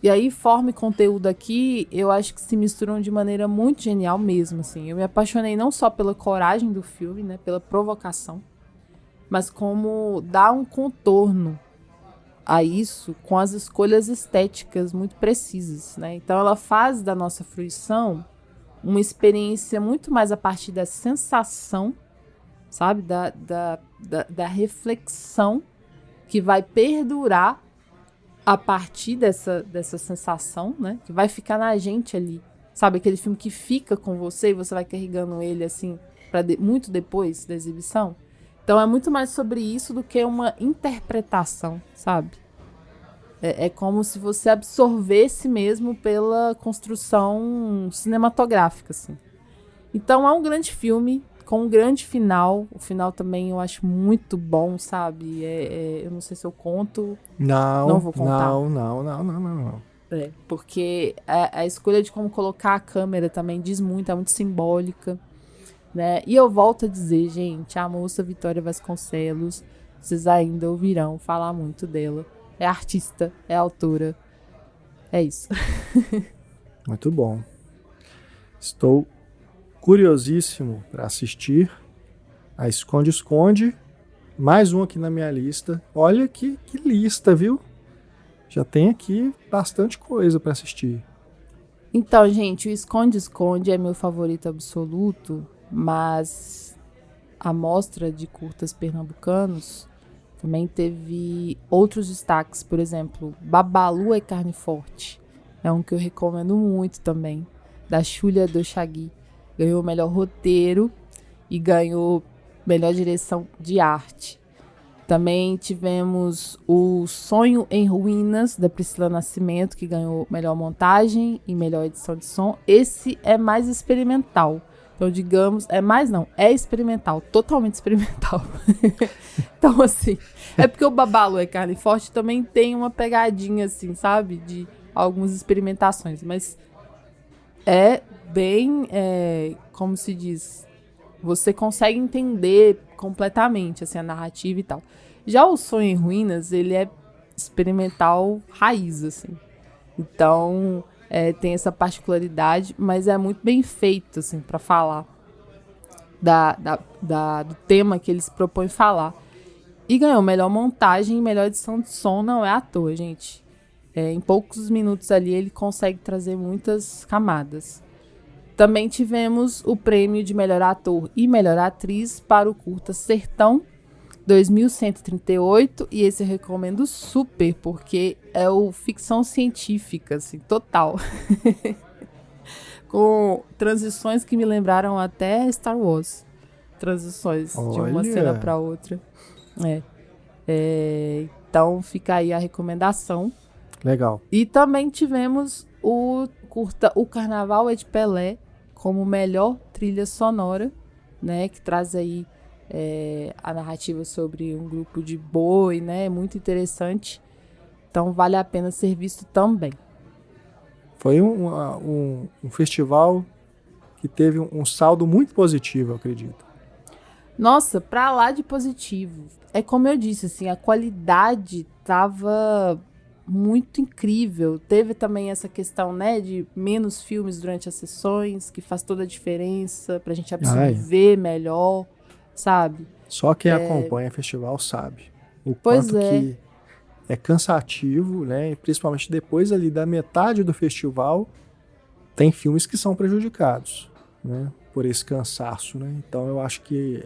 E aí, forma e conteúdo aqui, eu acho que se misturam de maneira muito genial mesmo, assim. Eu me apaixonei não só pela coragem do filme, né, pela provocação, mas como dar um contorno a isso com as escolhas estéticas muito precisas, né? Então, ela faz da nossa fruição uma experiência muito mais a partir da sensação, sabe? Da reflexão que vai perdurar a partir dessa sensação, né? Que vai ficar na gente ali. Sabe, aquele filme que fica com você e você vai carregando ele, assim, muito depois da exibição. Então, é muito mais sobre isso do que uma interpretação, sabe? É como se você absorvesse mesmo pela construção cinematográfica, assim. Então, é um grande filme, com um grande final. O final também eu acho muito bom, sabe? Eu não sei se eu conto. Não vou contar. Não. Porque a escolha de como colocar a câmera também diz muito, é muito simbólica, né? E eu volto a dizer, gente, a moça Vitória Vasconcelos, vocês ainda ouvirão falar muito dela. É artista, é autora. É isso. Muito bom. Estou curiosíssimo para assistir a Esconde-Esconde. Mais um aqui na minha lista. Olha que lista, viu? Já tem aqui bastante coisa para assistir. Então, gente, o Esconde-Esconde é meu favorito absoluto, mas a mostra de curtas pernambucanos também teve outros destaques. Por exemplo, Babalu é Carne Forte. É um que eu recomendo muito também. Da Xulia Dochagui. Ganhou o melhor roteiro e ganhou melhor direção de arte. Também tivemos o Sonho em Ruínas, da Priscila Nascimento, que ganhou melhor montagem e melhor edição de som. Esse é mais experimental. Então, digamos, é experimental, totalmente experimental. Então, assim, é porque o Babalu é Carne Forte também tem uma pegadinha, assim, sabe? De algumas experimentações, mas é bem, como se diz, você consegue entender completamente, assim, a narrativa e tal. Já o Sonho em Ruínas, ele é experimental raiz, assim. Então, tem essa particularidade, mas é muito bem feito, assim, para falar do tema que eles propõem falar. E ganhou melhor montagem e melhor edição de som, não é à toa, gente. Em poucos minutos ali, ele consegue trazer muitas camadas. Também tivemos o prêmio de melhor ator e melhor atriz para o curta Sertão, 2138, e esse eu recomendo super, porque é o ficção científica, assim, total. Com transições que me lembraram até Star Wars. Transições de uma cena para outra. Então fica aí a recomendação. Legal. E também tivemos o curta O Carnaval é de Pelé, como melhor trilha sonora, né, que traz aí a narrativa sobre um grupo de boi, né, muito interessante. Então vale a pena ser visto também. Foi um festival que teve um saldo muito positivo, eu acredito. Nossa, pra lá de positivo. É como eu disse, assim, a qualidade tava muito incrível. Teve também essa questão, né, de menos filmes durante as sessões, que faz toda a diferença pra gente absorver melhor, sabe? Só quem acompanha o festival sabe o Pois quanto que é cansativo, né? E principalmente depois ali da metade do festival, tem filmes que são prejudicados, né? Por esse cansaço, né? Então eu acho que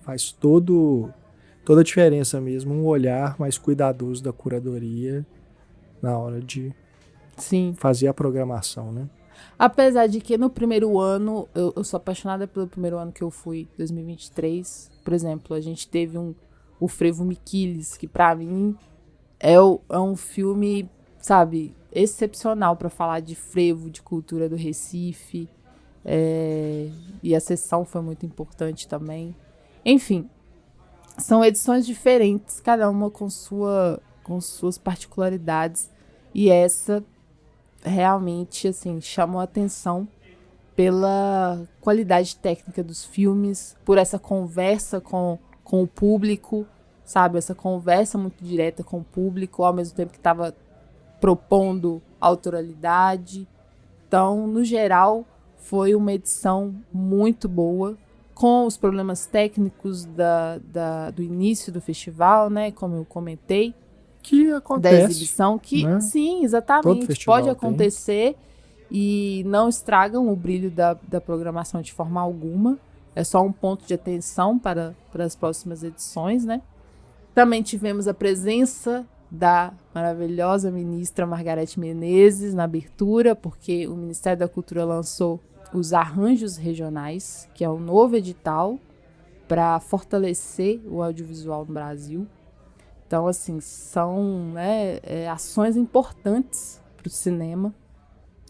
faz toda a diferença mesmo um olhar mais cuidadoso da curadoria na hora de fazer a programação, né? Apesar de que no primeiro ano, eu sou apaixonada pelo primeiro ano que eu fui, 2023. Por exemplo, a gente teve o Frevo Miquiles, que pra mim é um filme, sabe, excepcional pra falar de frevo, de cultura do Recife. E a sessão foi muito importante também. Enfim, são edições diferentes, cada uma com suas particularidades. E essa realmente, assim, chamou a atenção pela qualidade técnica dos filmes, por essa conversa com o público, sabe? Essa conversa muito direta com o público, ao mesmo tempo que estava propondo autoralidade. Então, no geral, foi uma edição muito boa, com os problemas técnicos do início do festival, né? Como eu comentei. Que acontece. Da exibição, que né? Sim, exatamente. Pode acontecer e não estragam o brilho da programação de forma alguma. É só um ponto de atenção para as próximas edições, né? Também tivemos a presença da maravilhosa ministra Margarete Menezes na abertura, porque o Ministério da Cultura lançou os arranjos regionais, que é o novo edital para fortalecer o audiovisual no Brasil. Então, assim, são ações importantes para o cinema,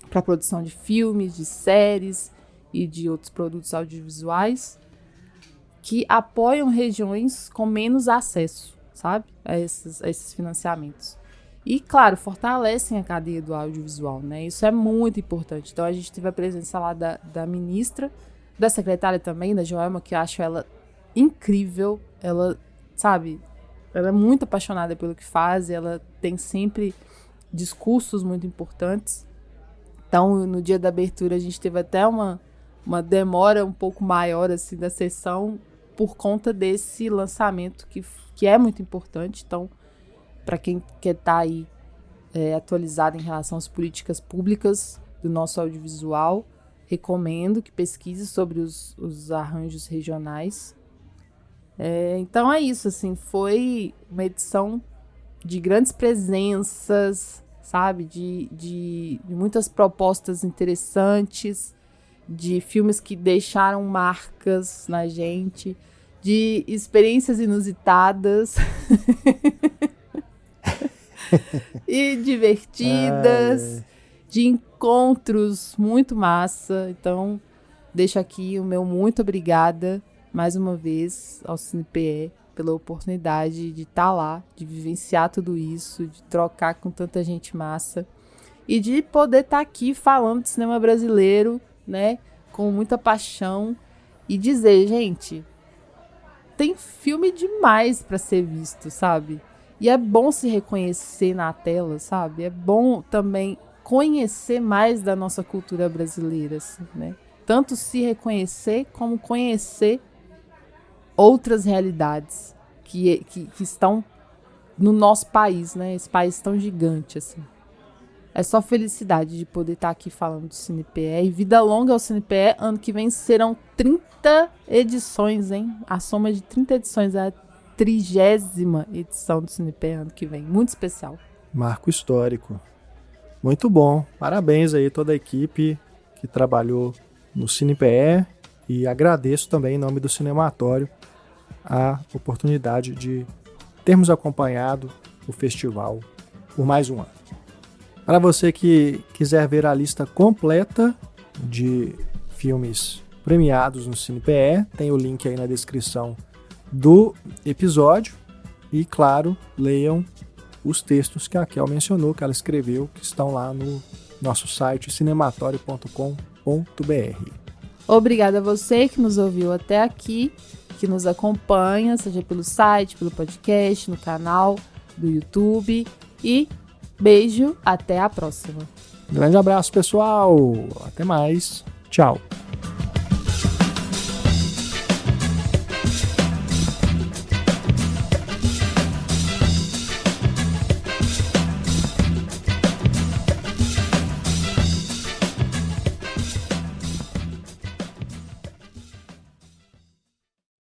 para a produção de filmes, de séries e de outros produtos audiovisuais que apoiam regiões com menos acesso, sabe, a esses financiamentos. E, claro, fortalecem a cadeia do audiovisual, né? Isso é muito importante. Então, a gente teve a presença lá da ministra, da secretária também, da Joelma, que eu acho ela incrível. Ela, sabe, ela é muito apaixonada pelo que faz, ela tem sempre discursos muito importantes. Então, no dia da abertura, a gente teve até uma demora um pouco maior assim, da sessão por conta desse lançamento que é muito importante. Então, para quem quer estar aí atualizado em relação às políticas públicas do nosso audiovisual, recomendo que pesquise sobre os arranjos regionais. Então é isso, assim, foi uma edição de grandes presenças, sabe, de muitas propostas interessantes, de filmes que deixaram marcas na gente, de experiências inusitadas e divertidas, de encontros muito massa. Então, deixo aqui o meu muito obrigada mais uma vez ao CinePE pela oportunidade de estar lá, de vivenciar tudo isso, de trocar com tanta gente massa e de poder estar aqui falando de cinema brasileiro, né, com muita paixão e dizer, gente, tem filme demais para ser visto, sabe? E é bom se reconhecer na tela, sabe? É bom também conhecer mais da nossa cultura brasileira, assim, né? Tanto se reconhecer como conhecer outras realidades que estão no nosso país, né? Esse país tão gigante, assim. É só felicidade de poder estar aqui falando do CinePE. E vida longa ao CinePE. Ano que vem serão 30 edições, hein? A soma de 30 edições é a 30ª edição do CinePE ano que vem. Muito especial. Marco histórico. Muito bom. Parabéns aí a toda a equipe que trabalhou no CinePE. E agradeço também, em nome do Cinematório, a oportunidade de termos acompanhado o festival por mais um ano. Para você que quiser ver a lista completa de filmes premiados no CinePE, tem o link aí na descrição do episódio. E, claro, leiam os textos que a Kel mencionou, que ela escreveu, que estão lá no nosso site cinematório.com.br. Obrigada a você que nos ouviu até aqui, que nos acompanha, seja pelo site, pelo podcast, no canal do YouTube. E Beijo, até a próxima. Grande abraço, pessoal. Até mais. Tchau.